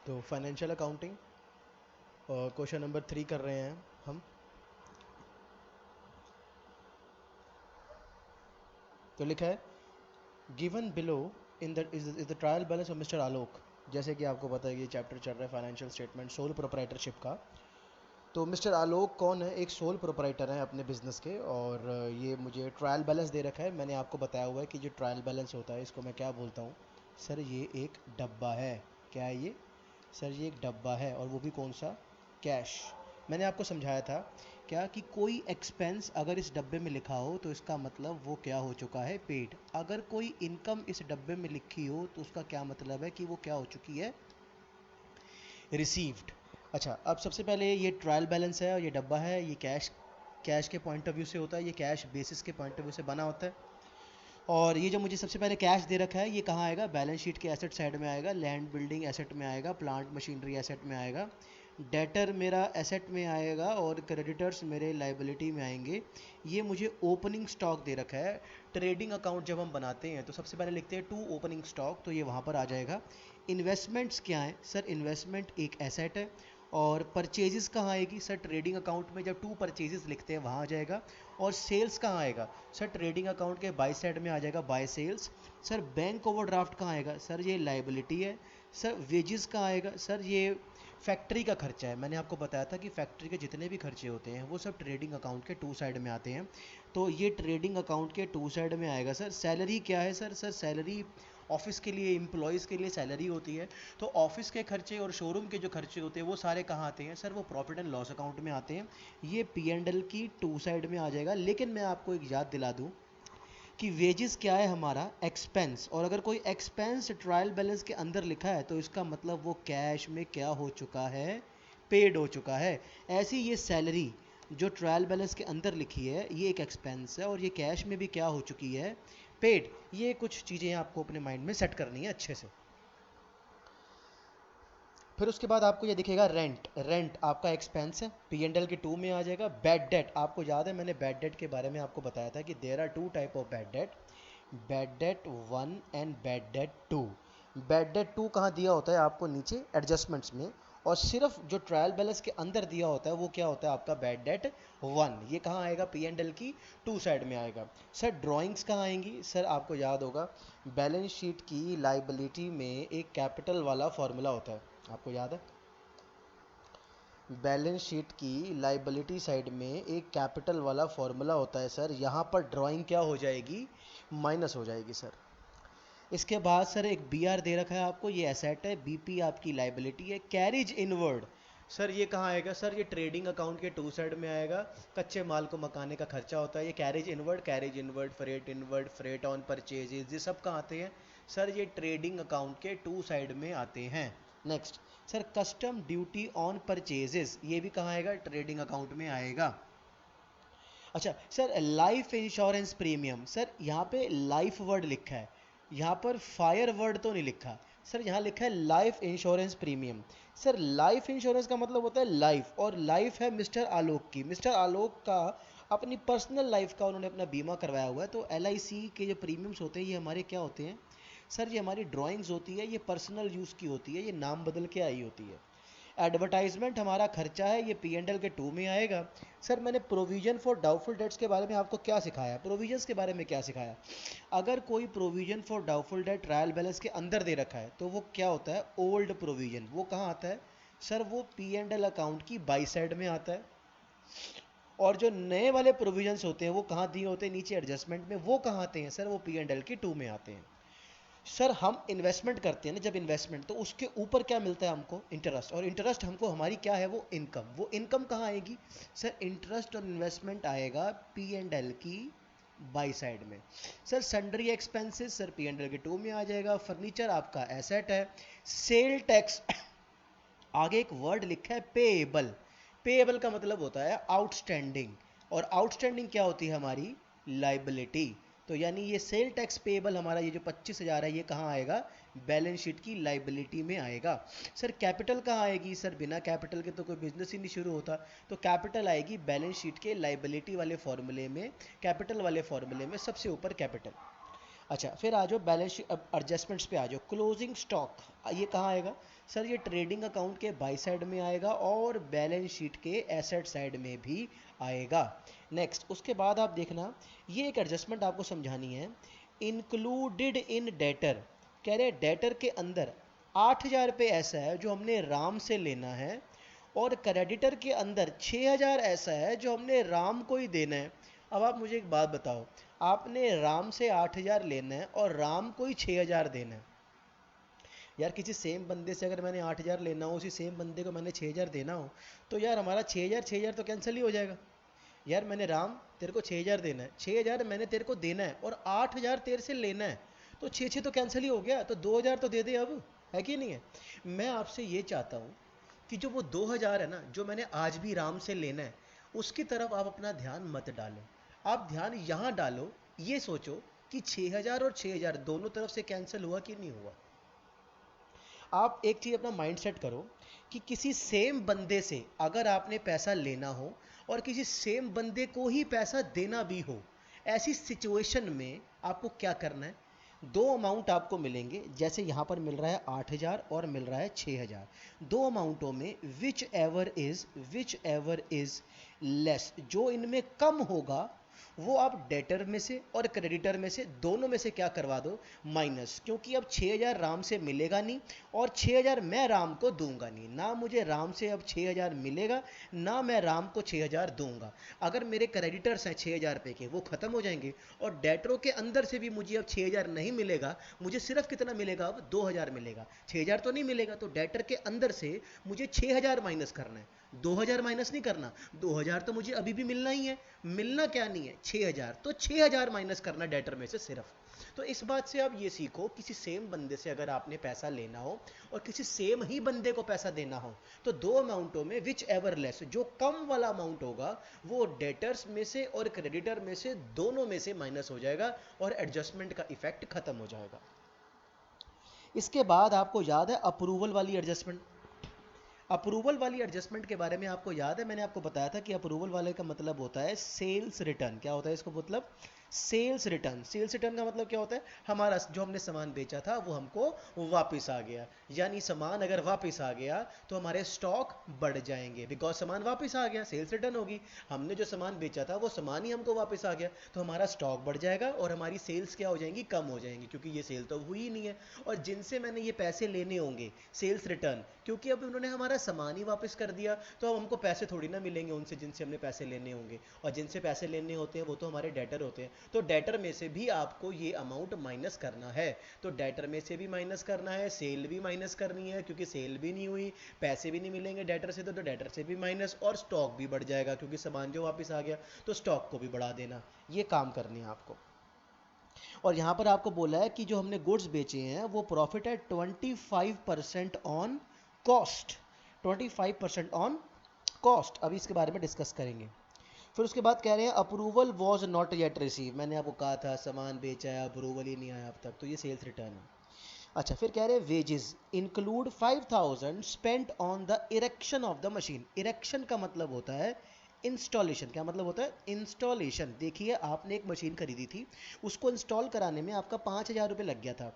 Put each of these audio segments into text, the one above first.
तो financial accounting question number 3 कर रहे हैं हम। तो लिखा है given below in the is the trial balance of mister Alok. जैसे कि आपको पता है कि ये चैप्टर चल रहा है फाइनेंशियल स्टेटमेंट सोल प्रोप्राइटरशिप का। तो मिस्टर आलोक कौन है? एक सोल प्रोप्राइटर है अपने बिजनेस के, और ये मुझे ट्रायल बैलेंस दे रखा है। मैंने आपको बताया हुआ है कि जो ट्रायल बैलेंस होता है इसको मैं क्या बोलता हूँ? सर ये एक डब्बा है। क्या है ये? सर ये एक डब्बा है, और वो भी कौन सा? कैश। मैंने आपको समझाया था क्या कि कोई एक्सपेंस अगर इस डब्बे में लिखा हो तो इसका मतलब वो क्या हो चुका है? पेड। अगर कोई इनकम इस डब्बे में लिखी हो तो उसका क्या मतलब है कि वो क्या हो चुकी है? रिसीव्ड। अच्छा, अब सबसे पहले ये ट्रायल बैलेंस है और ये डब्बा है, ये कैश कैश के पॉइंट ऑफ व्यू से होता है, ये कैश बेसिस के पॉइंट ऑफ व्यू से बना होता है। और ये जो मुझे सबसे पहले कैश दे रखा है ये कहाँ आएगा? बैलेंस शीट के एसेट साइड में आएगा, लैंड बिल्डिंग एसेट में आएगा, प्लांट मशीनरी एसेट में आएगा, डेटर मेरा एसेट में आएगा और क्रेडिटर्स मेरे लाइबिलिटी में आएंगे। ये मुझे ओपनिंग स्टॉक दे रखा है। ट्रेडिंग अकाउंट जब हम बनाते हैं तो सबसे पहले लिखते हैं टू ओपनिंग स्टॉक, तो ये वहाँ पर आ जाएगा। इन्वेस्टमेंट्स क्या है? सर इन्वेस्टमेंट एक एसेट है। और परचेजेस कहाँ आएगी? सर ट्रेडिंग अकाउंट में जब टू परचेजेस लिखते हैं वहाँ आ जाएगा। और सेल्स कहाँ आएगा? सर ट्रेडिंग अकाउंट के बाय साइड में आ जाएगा by sales. Sir bank overdraft कहाँ आएगा? सर ये लाइबिलिटी है। सर वेजेस कहाँ आएगा? सर ये फैक्ट्री का खर्चा है। मैंने आपको बताया था कि फैक्ट्री के जितने भी खर्चे होते हैं वो सब ट्रेडिंग अकाउंट के टू साइड में आते हैं। तो ये ट्रेडिंग अकाउंट के टू साइड में आएगा। सर सैलरी क्या है? सर सैलरी ऑफिस के लिए, एम्प्लॉयज़ के लिए सैलरी होती है। तो ऑफिस के खर्चे और शोरूम के जो खर्चे होते हैं वो सारे कहाँ आते हैं? सर वो प्रॉफिट एंड लॉस अकाउंट में आते हैं। ये पी एंड एल की टू साइड में आ जाएगा। लेकिन मैं आपको एक याद दिला दूँ कि वेजेस क्या है? हमारा एक्सपेंस। और अगर कोई एक्सपेंस ट्रायल बैलेंस के अंदर लिखा है तो इसका मतलब वो कैश में क्या हो चुका है? पेड हो चुका है। ऐसी ये सैलरी जो ट्रायल बैलेंस के अंदर लिखी है ये एक एक्सपेंस है और ये कैश में भी क्या हो चुकी है? पेड। ये कुछ चीज़ें आपको अपने माइंड में सेट करनी है अच्छे से। फिर उसके बाद आपको ये दिखेगा रेंट। रेंट आपका एक्सपेंस है, पी एंड एल के टू में आ जाएगा। बैड डेट, आपको याद है मैंने बैड डेट के बारे में आपको बताया था कि there are two type of bad debt, bad debt one and bad debt two. Bad debt two कहाँ दिया होता है आपको? नीचे एडजस्टमेंट्स में। और सिर्फ जो ट्रायल बैलेंस के अंदर दिया होता है वो क्या होता है आपका? Bad debt one. ये कहाँ आएगा? पी एंड एल की टू साइड में आएगा। सर ड्राइंग्स कहाँ आएंगी? सर आपको याद होगा बैलेंस शीट की लाइबिलिटी में एक कैपिटल वाला फॉर्मूला होता है, आपको याद है? बैलेंस शीट की लाइबिलिटी साइड में एक कैपिटल वाला फॉर्मूला होता है सर। यहाँ पर ड्राइंग क्या हो जाएगी? माइनस हो जाएगी सर। इसके बाद सर एक बी आर दे रखा है आपको, ये एसेट है, बी पी आपकी लाइबिलिटी है। कैरिज इनवर्ड, सर ये कहाँ आएगा? सर ये ट्रेडिंग अकाउंट के टू साइड में आएगा। कच्चे माल को मकाने का खर्चा होता है ये। Carriage inward, carriage inward, freight on purchases, ये सब कहाँ आते हैं? सर ये ट्रेडिंग अकाउंट के टू साइड में आते हैं। Next sir custom duty on purchases, ये भी कहाँ आएगा? ट्रेडिंग अकाउंट में आएगा। अच्छा sir life insurance premium, sir यहाँ पे लाइफ वर्ड लिखा है, यहाँ पर फायर वर्ड तो नहीं लिखा। सर यहाँ लिखा है life insurance premium. Sir life insurance का मतलब होता है लाइफ, और लाइफ है मिस्टर आलोक की। मिस्टर आलोक का अपनी पर्सनल लाइफ का उन्होंने अपना बीमा करवाया हुआ है। तो एल आई सी के जो प्रीमियम्स होते हैं ये हमारे क्या होते हैं? सर ये हमारी ड्राइंग्स होती है, ये पर्सनल यूज़ की होती है, ये नाम बदल के आई होती है। एडवर्टाइजमेंट हमारा खर्चा है, ये पी एंड एल के टू में आएगा। सर मैंने प्रोविजन फॉर डाउटफुल डेट्स के बारे में आपको क्या सिखाया? प्रोविजंस के बारे में क्या सिखाया? अगर कोई provision for doubtful debt trial balance के अंदर दे रखा है तो वो क्या होता है? Old provision. वो कहाँ आता है? सर वो पी एंड एल अकाउंट की बाई साइड में आता है। और जो नए वाले प्रोविजंस होते हैं वो कहाँ दिए होते हैं? नीचे एडजस्टमेंट में। वो कहाँ आते हैं? सर वो पी एंड एल के टू में आते हैं। सर हम इन्वेस्टमेंट करते हैं ना जब इन्वेस्टमेंट, तो उसके ऊपर क्या मिलता है हमको? इंटरेस्ट। और इंटरेस्ट हमको हमारी क्या है? वो इनकम। वो इनकम कहाँ आएगी? सर इंटरेस्ट और इन्वेस्टमेंट आएगा पी एंड एल की बाई साइड में। Sir sundry expenses, sir P and L के टू में आ जाएगा। फर्नीचर आपका एसेट है। सेल टैक्स आगे एक वर्ड लिखा है पेएबल। पेएबल का मतलब होता है आउटस्टैंडिंग, और आउटस्टैंडिंग क्या होती है? हमारी लाइबिलिटी। तो यानी ये सेल टैक्स पेएबल हमारा ये जो 25,000 है ये कहाँ आएगा? बैलेंस शीट की लाइबिलिटी में आएगा। सर कैपिटल कहाँ आएगी? सर बिना कैपिटल के तो कोई बिजनेस ही नहीं शुरू होता। तो कैपिटल आएगी बैलेंस शीट के लाइबिलिटी वाले फॉर्मूले में, कैपिटल वाले फॉर्मूले में सबसे ऊपर कैपिटल। अच्छा फिर आ जाओ बैलेंस शीट, अब एडजस्टमेंट्स पे आ जाओ। क्लोजिंग स्टॉक ये कहाँ आएगा सर? ये ट्रेडिंग अकाउंट के बाई साइड में आएगा और बैलेंस शीट के एसेट साइड में भी आएगा। नेक्स्ट उसके बाद आप देखना, ये एक एडजस्टमेंट आपको समझानी है। इंक्लूडेड इन डेटर, कह रहे डेटर के अंदर 8,000 रुपये ऐसा है जो हमने राम से लेना है, और क्रेडिटर के अंदर 6,000 ऐसा है जो हमने राम को ही देना है। अब आप मुझे एक बात बताओ, आपने राम से 8,000 लेना है और राम को ही 6,000 देना है। यार किसी सेम बंदे से अगर मैंने 8,000 लेना हो, उसी सेम बंदे को मैंने 6,000 देना हो, तो यार हमारा 6,000 तो कैंसिल ही हो जाएगा। यार मैंने राम तेरे को 6,000 देना है, 6,000 मैंने तेरे को देना है और 8,000 तेरे से लेना है, तो 6 तो कैंसिल ही हो गया, तो 2,000 तो दे दे अब, है कि नहीं है? मैं आपसे ये चाहता हूँ कि जो वो 2,000 है ना, जो मैंने आज भी राम से लेना है, उसकी तरफ आप अपना ध्यान मत डालो। आप ध्यान यहाँ डालो, ये सोचो कि 6,000 और 6,000 दोनों तरफ से कैंसिल हुआ कि नहीं हुआ। आप एक चीज़ अपना माइंड सेट करो कि किसी सेम बंदे से अगर आपने पैसा लेना हो और किसी सेम बंदे को ही पैसा देना भी हो, ऐसी सिचुएशन में आपको क्या करना है? दो अमाउंट आपको मिलेंगे, जैसे यहाँ पर मिल रहा है 8,000 और मिल रहा है 6,000। दो अमाउंटों में विच एवर इज लेस, जो इनमें कम होगा वो आप डेटर में से और क्रेडिटर में से, दोनों में से क्या करवा दो? माइनस, क्योंकि अब 6,000 राम से मिलेगा नहीं और 6,000 मैं राम को दूंगा नहीं, ना मुझे राम से अब 6,000 मिलेगा, ना मैं राम को 6,000 दूंगा। अगर मेरे क्रेडिटर्स हैं 6,000 रुपये के, वो खत्म हो जाएंगे, और डेटरों के अंदर से भी मुझे अब 6,000 नहीं मिलेगा, मुझे सिर्फ कितना मिलेगा? अब 2,000 मिलेगा, 6,000 तो नहीं मिलेगा। तो डेटर के अंदर से मुझे 6,000 माइनस करना है, 2,000 माइनस नहीं करना। 2,000 तो मुझे अभी भी मिलना ही है, मिलना क्या नहीं है? 6,000, तो 6,000 माइनस करना डेटर में से सिर्फ। तो इस बात से आप ये सीखो, किसी सेम बंदे से अगर आपने पैसा लेना हो और किसी सेम ही बंदे को पैसा देना हो, तो दो अमाउंटों में विच एवर लेस, जो कम वाला अमाउंट होगा वो डेटर्स में से और क्रेडिटर में से, दोनों में से माइनस हो जाएगा और एडजस्टमेंट का इफेक्ट खत्म हो जाएगा। इसके बाद आपको याद है अप्रूवल वाली एडजस्टमेंट। अप्रूवल वाली एडजस्टमेंट के बारे में आपको याद है, मैंने आपको बताया था कि अप्रूवल वाले का मतलब होता है सेल्स रिटर्न। क्या होता है इसको मतलब? Sales return. सेल्स रिटर्न का मतलब क्या होता है? हमारा जो हमने सामान बेचा था वो हमको वापस आ गया, यानी सामान अगर वापस आ गया तो हमारे स्टॉक बढ़ जाएंगे, बिकॉज सामान वापस आ गया, सेल्स रिटर्न होगी। हमने जो सामान बेचा था वो सामान ही हमको वापस आ गया, तो हमारा स्टॉक बढ़ जाएगा और हमारी सेल्स क्या हो जाएंगी? कम हो जाएंगी, क्योंकि ये सेल तो हुई ही नहीं है। और जिनसे मैंने ये पैसे लेने होंगे सेल्स रिटर्न, क्योंकि अब उन्होंने हमारा सामान ही वापस कर दिया, तो अब हमको पैसे थोड़ी ना मिलेंगे उनसे जिनसे हमने पैसे लेने होंगे, और जिनसे पैसे लेने होते हैं वो तो हमारे डेटर होते हैं। तो डेटर में से भी आपको ये अमाउंट माइनस करना है। तो डेटर में से भी माइनस करना है, सेल भी माइनस करनी है, क्योंकि सेल भी नहीं हुई, पैसे भी नहीं मिलेंगे डेटर से, तो डेटर से भी माइनस, और स्टॉक भी बढ़ जाएगा क्योंकि सामान जो वापस आ गया, तो स्टॉक को भी बढ़ा देना। ये काम करनी है आपको। और यहाँ पर आपको बोला है कि जो हमने गुड्स बेचे हैं वो प्रॉफिट है 25% ऑन कॉस्ट, 25% ऑन कॉस्ट। अभी इसके बारे में डिस्कस करेंगे। फिर उसके बाद कह रहे हैं approval was not yet receive. मैंने आपको कहा था सामान बेचा है, अप्रूवल ही नहीं आया अब तक, तो ये सेल्स रिटर्न है। अच्छा फिर कह रहे हैं wages include 5,000 spent on the erection of the machine. Erection का मतलब होता है इंस्टॉलेशन। क्या मतलब होता है? इंस्टॉलेशन। देखिए आपने एक मशीन खरीदी थी, उसको इंस्टॉल कराने में आपका 5,000 रुपये लग गया था,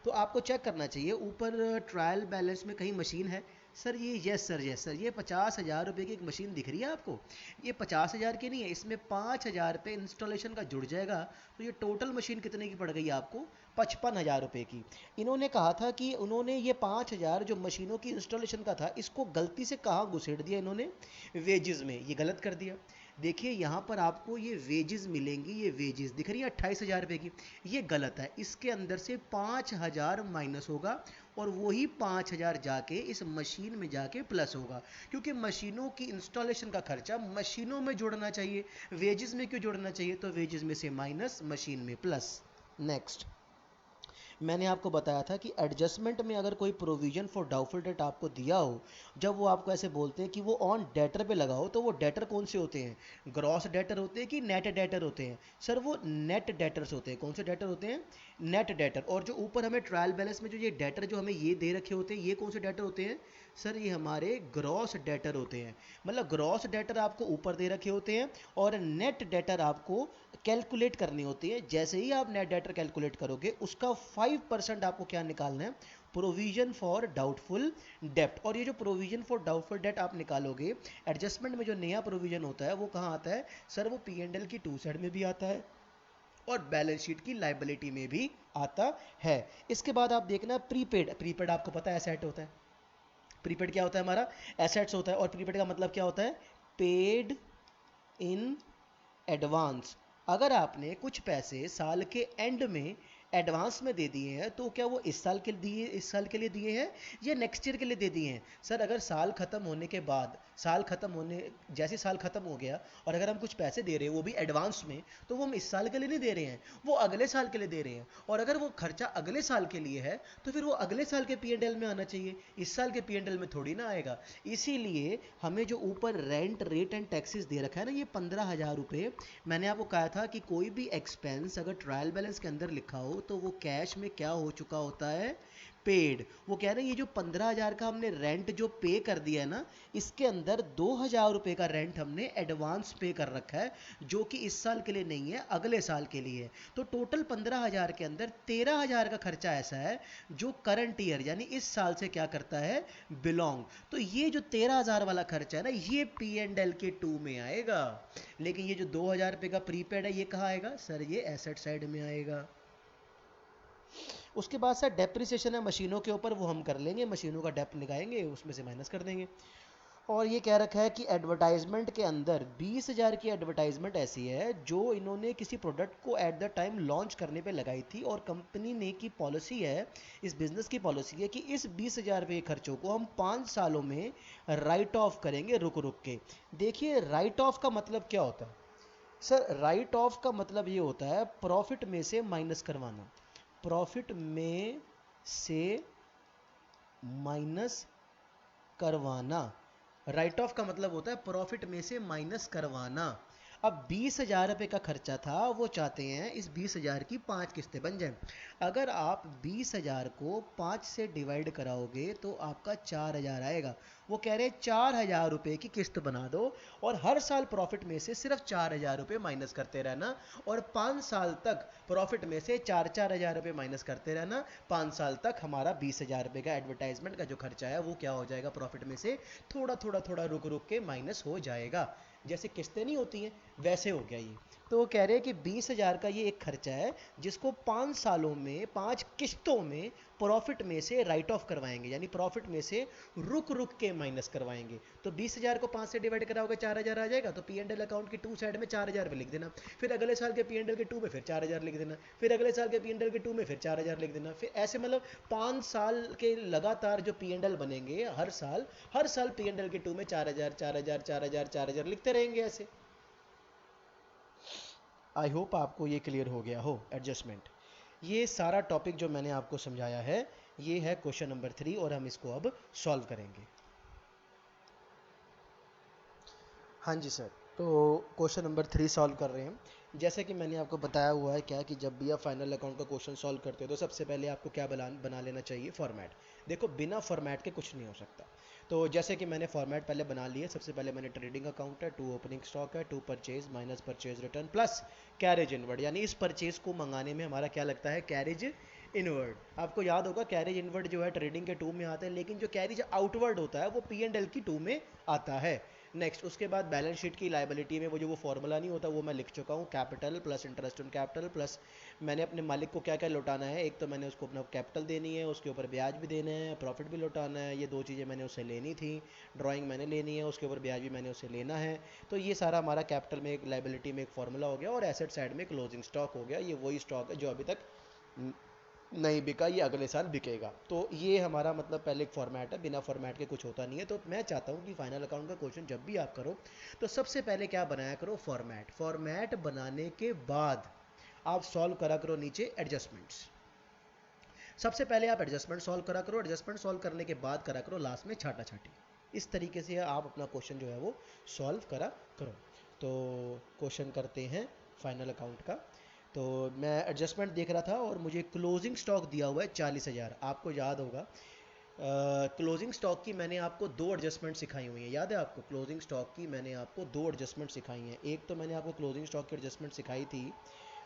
तो आपको चेक करना चाहिए ऊपर ट्रायल बैलेंस में कहीं मशीन है। सर ये यस सर ये 50,000 रुपये की एक मशीन दिख रही है आपको, ये 50,000 की नहीं है, इसमें 5,000 रुपये इंस्टॉलेशन का जुड़ जाएगा, तो ये टोटल मशीन कितने की पड़ गई आपको? 55,000 रुपये की। इन्होंने कहा था कि उन्होंने ये 5,000 जो मशीनों की इंस्टॉलेशन का था, इसको गलती से कहाँ घुसेड़ दिया इन्होंने? वेजेस में। ये गलत कर दिया। देखिए यहाँ पर आपको ये वेजेस मिलेंगी, ये वेजेस दिख रही है 28,000 रुपये की, ये गलत है। इसके अंदर से 5,000 माइनस होगा और वही 5,000 जाके इस मशीन में जाके प्लस होगा, क्योंकि मशीनों की इंस्टॉलेशन का खर्चा मशीनों में जोड़ना चाहिए, वेजेस में क्यों जोड़ना चाहिए? तो वेजेस में से माइनस, मशीन में प्लस। नेक्स्ट मैंने आपको बताया था कि एडजस्टमेंट में अगर कोई प्रोविजन फॉर डाउटफुल डेट आपको दिया हो, जब वो आपको ऐसे बोलते हैं कि वो ऑन डेटर पे लगाओ, तो वो डेटर कौन से होते हैं? ग्रॉस डेटर होते हैं कि नेट डेटर होते हैं? सर वो नेट डेटर्स होते हैं। कौन से डेटर होते हैं? Net debtor. और जो ऊपर हमें ट्रायल बैलेंस में जो ये डेटर जो हमें ये दे रखे होते हैं, ये कौन से डेटर होते हैं? सर ये हमारे ग्रॉस डेटर होते हैं। मतलब ग्रॉस डेटर आपको ऊपर दे रखे होते हैं और नेट डेटर आपको कैलकुलेट करनी होती है। जैसे ही आप नेट डेटर कैलकुलेट करोगे, उसका 5% आपको क्या निकालना है? प्रोविजन फॉर डाउटफुल डेप्ट। और ये जो प्रोविजन फॉर डाउटफुल डेट आप निकालोगे, एडजस्टमेंट में जो नया प्रोविजन होता है वो कहाँ आता है? सर वो पी एंड एल की टू साइड में भी आता है और बैलेंस शीट की लाइबिलिटी में भी आता है। इसके बाद आप देखना प्रीपेड। प्रीपेड आपको पता है एसेट होता है। प्रीपेड क्या होता है? हमारा एसेट्स होता है। और प्रीपेड का मतलब क्या होता है? Paid in advance. अगर आपने कुछ पैसे साल के एंड में एडवांस में दे दिए हैं, तो क्या वो इस साल के लिए दिए हैं या नेक्स्ट ईयर के लिए दे दिए हैं? सर अगर साल खत्म होने के बाद, साल खत्म होने जैसे साल खत्म हो गया और अगर हम कुछ पैसे दे रहे हैं वो भी एडवांस में, तो वो हम इस साल के लिए नहीं दे रहे हैं, वो अगले साल के लिए दे रहे हैं। और अगर वो खर्चा अगले साल के लिए है, तो फिर वो अगले साल के पी एंड एल में आना चाहिए, इस साल के पी एंड एल में थोड़ी ना आएगा। इसीलिए हमें जो ऊपर रेंट रेट एंड टैक्सेस दे रखा है ना, ये 15,000 रुपये, मैंने आपको कहा था कि कोई भी एक्सपेंस अगर ट्रायल बैलेंस के अंदर लिखा हो तो वो कैश में क्या हो चुका होता है? पेड। वो कह रहे हैं ये जो 15,000 का हमने रेंट जो पे कर दिया है ना, इसके अंदर 2,000 रुपये का रेंट हमने एडवांस पे कर रखा है, जो कि इस साल के लिए नहीं है, अगले साल के लिए है। तो टोटल 15,000 के अंदर 13,000 का खर्चा ऐसा है जो करंट ईयर यानी इस साल से क्या करता है? बिलोंग। तो ये जो 13,000 वाला खर्चा है ना, ये पी एंड एल के 2 में आएगा। लेकिन ये जो 2,000 रुपये का प्रीपेड है, ये कहाँ आएगा? सर ये एसेट साइड में आएगा। उसके बाद सर डेप्रिसिएशन है मशीनों के ऊपर, वो हम कर लेंगे, मशीनों का डेप निकालेंगे, उसमें से माइनस कर देंगे। और ये कह रखा है कि एडवर्टाइजमेंट के अंदर 20,000 की एडवर्टाइजमेंट ऐसी है जो इन्होंने किसी प्रोडक्ट को एट द टाइम लॉन्च करने पे लगाई थी, और कंपनी ने की पॉलिसी है, इस बिजनेस की पॉलिसी है कि इस 20,000 रुपये के खर्चों को हम 5 सालों में राइट ऑफ करेंगे रुक रुक के। देखिए राइट ऑफ का मतलब क्या होता है? सर राइट ऑफ का मतलब ये होता है प्रॉफिट में से माइनस करवाना। प्रॉफिट में से माइनस करवाना। राइट ऑफ का मतलब होता है प्रॉफिट में से माइनस करवाना। अब 20,000 रुपये का खर्चा था, वो चाहते हैं इस 20,000 की 5 किस्तें बन जाएं। अगर आप 20,000 को 5 से डिवाइड कराओगे तो आपका 4,000 आएगा। वो कह रहे हैं 4,000 रुपये की किस्त बना दो और हर साल प्रॉफिट में से सिर्फ 4,000 रुपये माइनस करते रहना, और 5 साल तक प्रॉफिट में से 4,000 रुपये माइनस करते रहना। 5 साल तक हमारा 20,000 रुपये का एडवर्टाइजमेंट का जो खर्चा है वो क्या हो जाएगा? प्रॉफिट में से थोड़ा थोड़ा थोड़ा रुक रुक के माइनस हो जाएगा। जैसे किस्तें नहीं होती हैं, वैसे हो गया ये। तो वो कह रहे हैं कि 20,000 का ये एक खर्चा है जिसको 5 सालों में 5 किस्तों में प्रॉफिट में से राइट ऑफ करवाएंगे, यानी प्रॉफिट में से रुक रुक के माइनस करवाएंगे। तो 20,000 को 5 से डिवाइड कराओगे 4,000 आ जाएगा, तो पी एंड एल अकाउंट की 2 साइड में 4,000 रुपये लिख देना। फिर अगले साल के पी एंड एल के 2 में फिर 4,000 लिख देना। फिर अगले साल के पी एंड एल के 2 में फिर 4,000 लिख देना। फिर ऐसे मतलब 5 साल के लगातार जो पी एंड एल बनेंगे, हर साल पी एंड एल के 2 में 4,000 4,000 4,000 4,000 लिखते रहेंगे ऐसे। आई होप आपको ये क्लियर हो गया हो एडजस्टमेंट। ये सारा टॉपिक जो मैंने आपको समझाया है, ये है क्वेश्चन नंबर 3, और हम इसको अब सॉल्व करेंगे। हाँ जी सर, तो क्वेश्चन नंबर 3 सॉल्व कर रहे हैं। जैसे कि मैंने आपको बताया हुआ है क्या कि जब भी आप फाइनल अकाउंट का क्वेश्चन सॉल्व करते हो तो सबसे पहले आपको क्या बना लेना चाहिए? फॉर्मेट। देखो बिना फॉर्मेट के कुछ नहीं हो सकता। तो जैसे कि मैंने फॉर्मेट पहले बना लिए। सबसे पहले मैंने ट्रेडिंग अकाउंट है, 2 ओपनिंग स्टॉक है, 2 purchase minus purchase return plus carriage inward, यानी इस परचेज को मंगाने में हमारा क्या लगता है? Carriage inward. आपको याद होगा कैरेज इनवर्ड जो है ट्रेडिंग के 2 में आता है, लेकिन जो कैरेज आउटवर्ड होता है वो पी एंड एल की 2 में आता है। नेक्स्ट उसके बाद बैलेंस शीट की लायबिलिटी में वो फॉर्मूला नहीं होता, वो मैं लिख चुका हूँ। Capital plus interest on capital plus मैंने अपने मालिक को क्या क्या लौटाना है। एक तो मैंने उसको अपना कैपिटल देनी है, उसके ऊपर ब्याज भी देना है, प्रॉफिट भी लौटाना है। ये 2 चीज़ें मैंने उससे लेनी थी। ड्राइंग मैंने लेनी है, उसके ऊपर ब्याज भी मैंने उससे लेना है। तो ये सारा हमारा कैपिटल में एक लायबिलिटी में एक फॉर्मूला हो गया, और एसेट साइड में क्लोजिंग स्टॉक हो गया। ये वही स्टॉक है जो अभी तक नहीं बिका, ये अगले साल बिकेगा। तो ये हमारा मतलब पहले एक फॉर्मेट है, बिना फॉर्मेट के कुछ होता नहीं है। तो मैं चाहता हूँ कि फाइनल अकाउंट का क्वेश्चन जब भी आप करो तो सबसे पहले क्या बनाया करो? फॉर्मेट। फॉर्मेट बनाने के बाद आप सॉल्व करा करो नीचे एडजस्टमेंट्स। सबसे पहले आप एडजस्टमेंट सॉल्व करा करो, एडजस्टमेंट सॉल्व करने के बाद करा करो लास्ट में छाटा छाटी। इस तरीके से आप अपना क्वेश्चन जो है वो सॉल्व करा करो। तो क्वेश्चन करते हैं फाइनल अकाउंट का। तो मैं एडजस्टमेंट देख रहा था और मुझे क्लोजिंग स्टॉक दिया हुआ है 40,000। आपको याद होगा क्लोजिंग स्टॉक की मैंने आपको 2 एडजस्टमेंट सिखाई हुई हैं, याद है आपको? क्लोजिंग स्टॉक की मैंने आपको 2 एडजस्टमेंट सिखाई हैं। एक तो मैंने आपको क्लोजिंग स्टॉक की एडजस्टमेंट सिखाई थी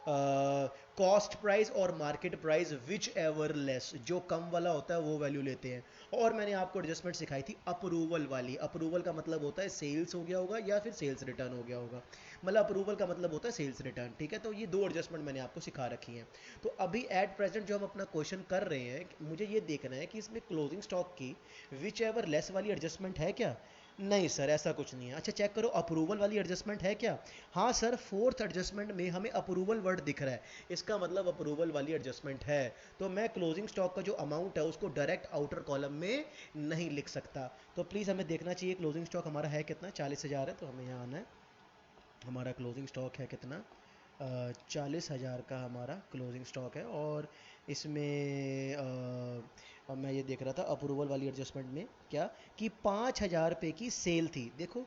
कॉस्ट प्राइस और market price which ever less, जो कम वाला होता है वो वैल्यू लेते हैं। और मैंने आपको एडजस्टमेंट सिखाई थी अप्रूवल वाली। अप्रूवल का मतलब होता है सेल्स हो गया होगा या फिर सेल्स रिटर्न हो गया होगा, मतलब अप्रूवल का मतलब होता है सेल्स रिटर्न, ठीक है? तो ये 2 एडजस्टमेंट मैंने आपको सिखा रखी हैं। तो अभी एट प्रेजेंट जो हम अपना क्वेश्चन कर रहे हैं, मुझे ये देखना है कि इसमें क्लोजिंग स्टॉक की विच एवर लेस वाली एडजस्टमेंट है क्या? नहीं सर, ऐसा कुछ नहीं है। अच्छा चेक करो अप्रूवल वाली एडजस्टमेंट है क्या? हाँ सर, 4th एडजस्टमेंट में हमें अप्रूवल वर्ड दिख रहा है, इसका मतलब अप्रूवल वाली एडजस्टमेंट है। तो मैं क्लोजिंग स्टॉक का जो अमाउंट है उसको डायरेक्ट आउटर कॉलम में नहीं लिख सकता। तो प्लीज़ हमें देखना चाहिए क्लोजिंग स्टॉक हमारा है कितना। 40,000 है, तो हमें यहाँ आना है। हमारा क्लोजिंग स्टॉक है कितना? 40,000 का हमारा क्लोजिंग स्टॉक है। और इसमें अब मैं ये देख रहा था अप्रूवल वाली एडजस्टमेंट में क्या कि 5,000 रुपये की सेल थी। देखो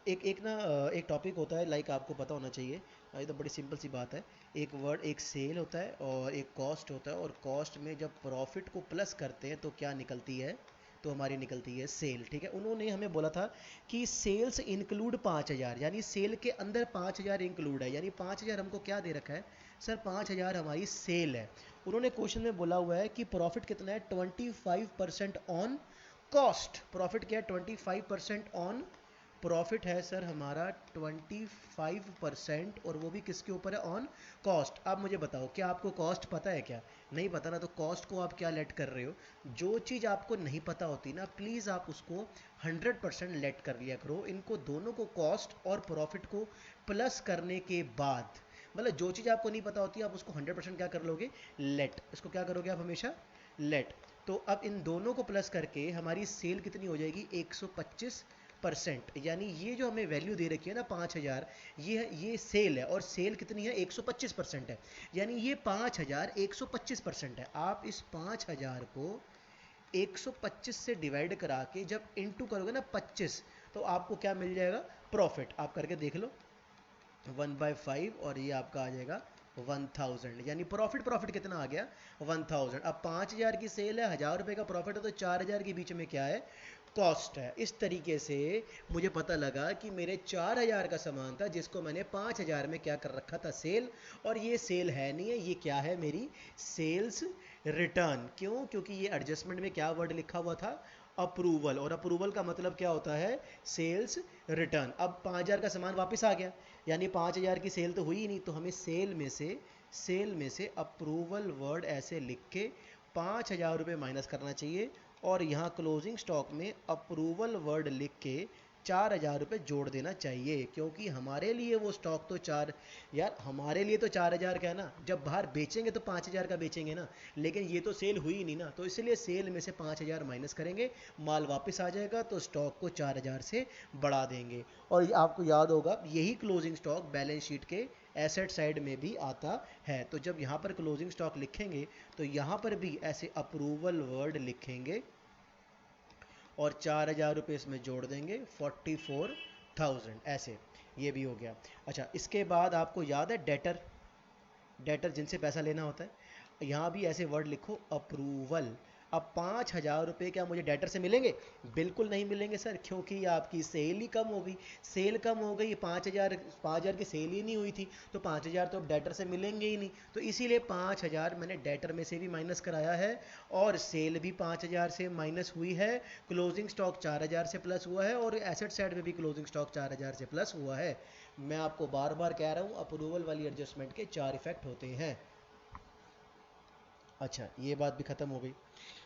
एक टॉपिक होता है, लाइक आपको पता होना चाहिए, ये तो बड़ी सिंपल सी बात है। एक वर्ड, एक सेल होता है और एक कॉस्ट होता है, और कॉस्ट में जब प्रॉफिट को प्लस करते हैं तो क्या निकलती है? तो हमारी निकलती है सेल, ठीक है? उन्होंने हमें बोला था कि सेल्स इंक्लूड 5,000, यानी सेल के अंदर 5,000 इंक्लूड है, यानी 5,000 हमको क्या दे रखा है सर? 5,000 हमारी सेल है। उन्होंने क्वेश्चन में बोला हुआ है कि प्रॉफिट कितना है? 25% ऑन कॉस्ट। प्रॉफिट क्या है? 25% ऑन प्रॉफिट है सर हमारा 25%, और वो भी किसके ऊपर है? On cost. अब मुझे बताओ, क्या आपको कॉस्ट पता है क्या? नहीं पता ना, तो कॉस्ट को आप क्या लेट कर रहे हो? जो चीज़ आपको नहीं पता होती ना, प्लीज़ आप उसको 100% लेट कर लिया करो। इनको दोनों को, कॉस्ट और प्रॉफिट को प्लस करने के बाद, मतलब जो चीज़ आपको नहीं पता होती आप उसको 100% क्या कर लोगे? लेट। इसको क्या करोगे आप? हमेशा लेट। तो अब इन दोनों को प्लस करके हमारी सेल कितनी हो जाएगी? 125%। यानी ये जो हमें वैल्यू दे रखी है ना 5,000, ये सेल है, और सेल कितनी है? 125% है। यानी ये 5,000 125% है। आप इस 5,000 को 125 से डिवाइड करा के जब इनटू करोगे ना 25, तो आपको क्या मिल जाएगा? प्रॉफिट। आप करके देख लो, 1/5, और ये आपका आ जाएगा 1000। यानी प्रॉफिट कितना आ गया? 1000। अब 5,000 की सेल है, 1,000 रुपये का प्रॉफिट है, तो 4,000 के बीच में क्या है? कॉस्ट है। इस तरीके से मुझे पता लगा कि मेरे 4,000 का सामान था जिसको मैंने 5,000 में क्या कर रखा था? सेल। और ये सेल है नहीं है, ये क्या है? मेरी सेल्स रिटर्न। क्यों? क्योंकि ये एडजस्टमेंट में क्या वर्ड लिखा हुआ था? अप्रूवल। और अप्रूवल का मतलब क्या होता है? Sales return. अब 5,000 का सामान वापस आ गया, यानी 5,000 की सेल तो हुई ही नहीं, तो हमें सेल में से अप्रूवल वर्ड ऐसे लिख के 5,000 रुपये माइनस करना चाहिए, और यहाँ क्लोजिंग स्टॉक में अप्रूवल वर्ड लिख के 4,000 रुपये जोड़ देना चाहिए, क्योंकि हमारे लिए वो स्टॉक तो हमारे लिए तो 4,000 का है ना। जब बाहर बेचेंगे तो 5,000 का बेचेंगे ना, लेकिन ये तो सेल हुई नहीं ना, तो इसलिए सेल में से 5,000 माइनस करेंगे, माल वापस आ जाएगा, तो स्टॉक को 4,000 से बढ़ा देंगे। और आपको याद होगा यही क्लोजिंग स्टॉक बैलेंस शीट के एसेट साइड में भी आता है। तो जब यहाँ पर क्लोजिंग स्टॉक लिखेंगे तो यहाँ पर भी ऐसे अप्रूवल वर्ड लिखेंगे और 4,000 रुपये इसमें जोड़ देंगे, 44,000 ऐसे। ये भी हो गया। अच्छा, इसके बाद आपको याद है डेटर जिनसे पैसा लेना होता है, यहाँ भी ऐसे वर्ड लिखो अप्रूवल। अब 5,000 रुपये क्या मुझे डेटर से मिलेंगे? बिल्कुल नहीं मिलेंगे सर, क्योंकि आपकी सेल ही कम हो गई। सेल कम हो गई, 5,000 की सेल ही नहीं हुई थी, तो 5,000 तो डेटर से मिलेंगे ही नहीं। तो इसीलिए 5,000 मैंने डेटर में से भी माइनस कराया है, और सेल भी 5,000 से माइनस हुई है, क्लोजिंग स्टॉक 4,000 से प्लस हुआ है, और एसेट साइड में भी क्लोजिंग स्टॉक 4,000 से प्लस हुआ है। मैं आपको बार बार कह रहा हूँ अप्रूवल वाली एडजस्टमेंट के 4 इफेक्ट होते हैं। अच्छा, ये बात भी ख़त्म हो गई।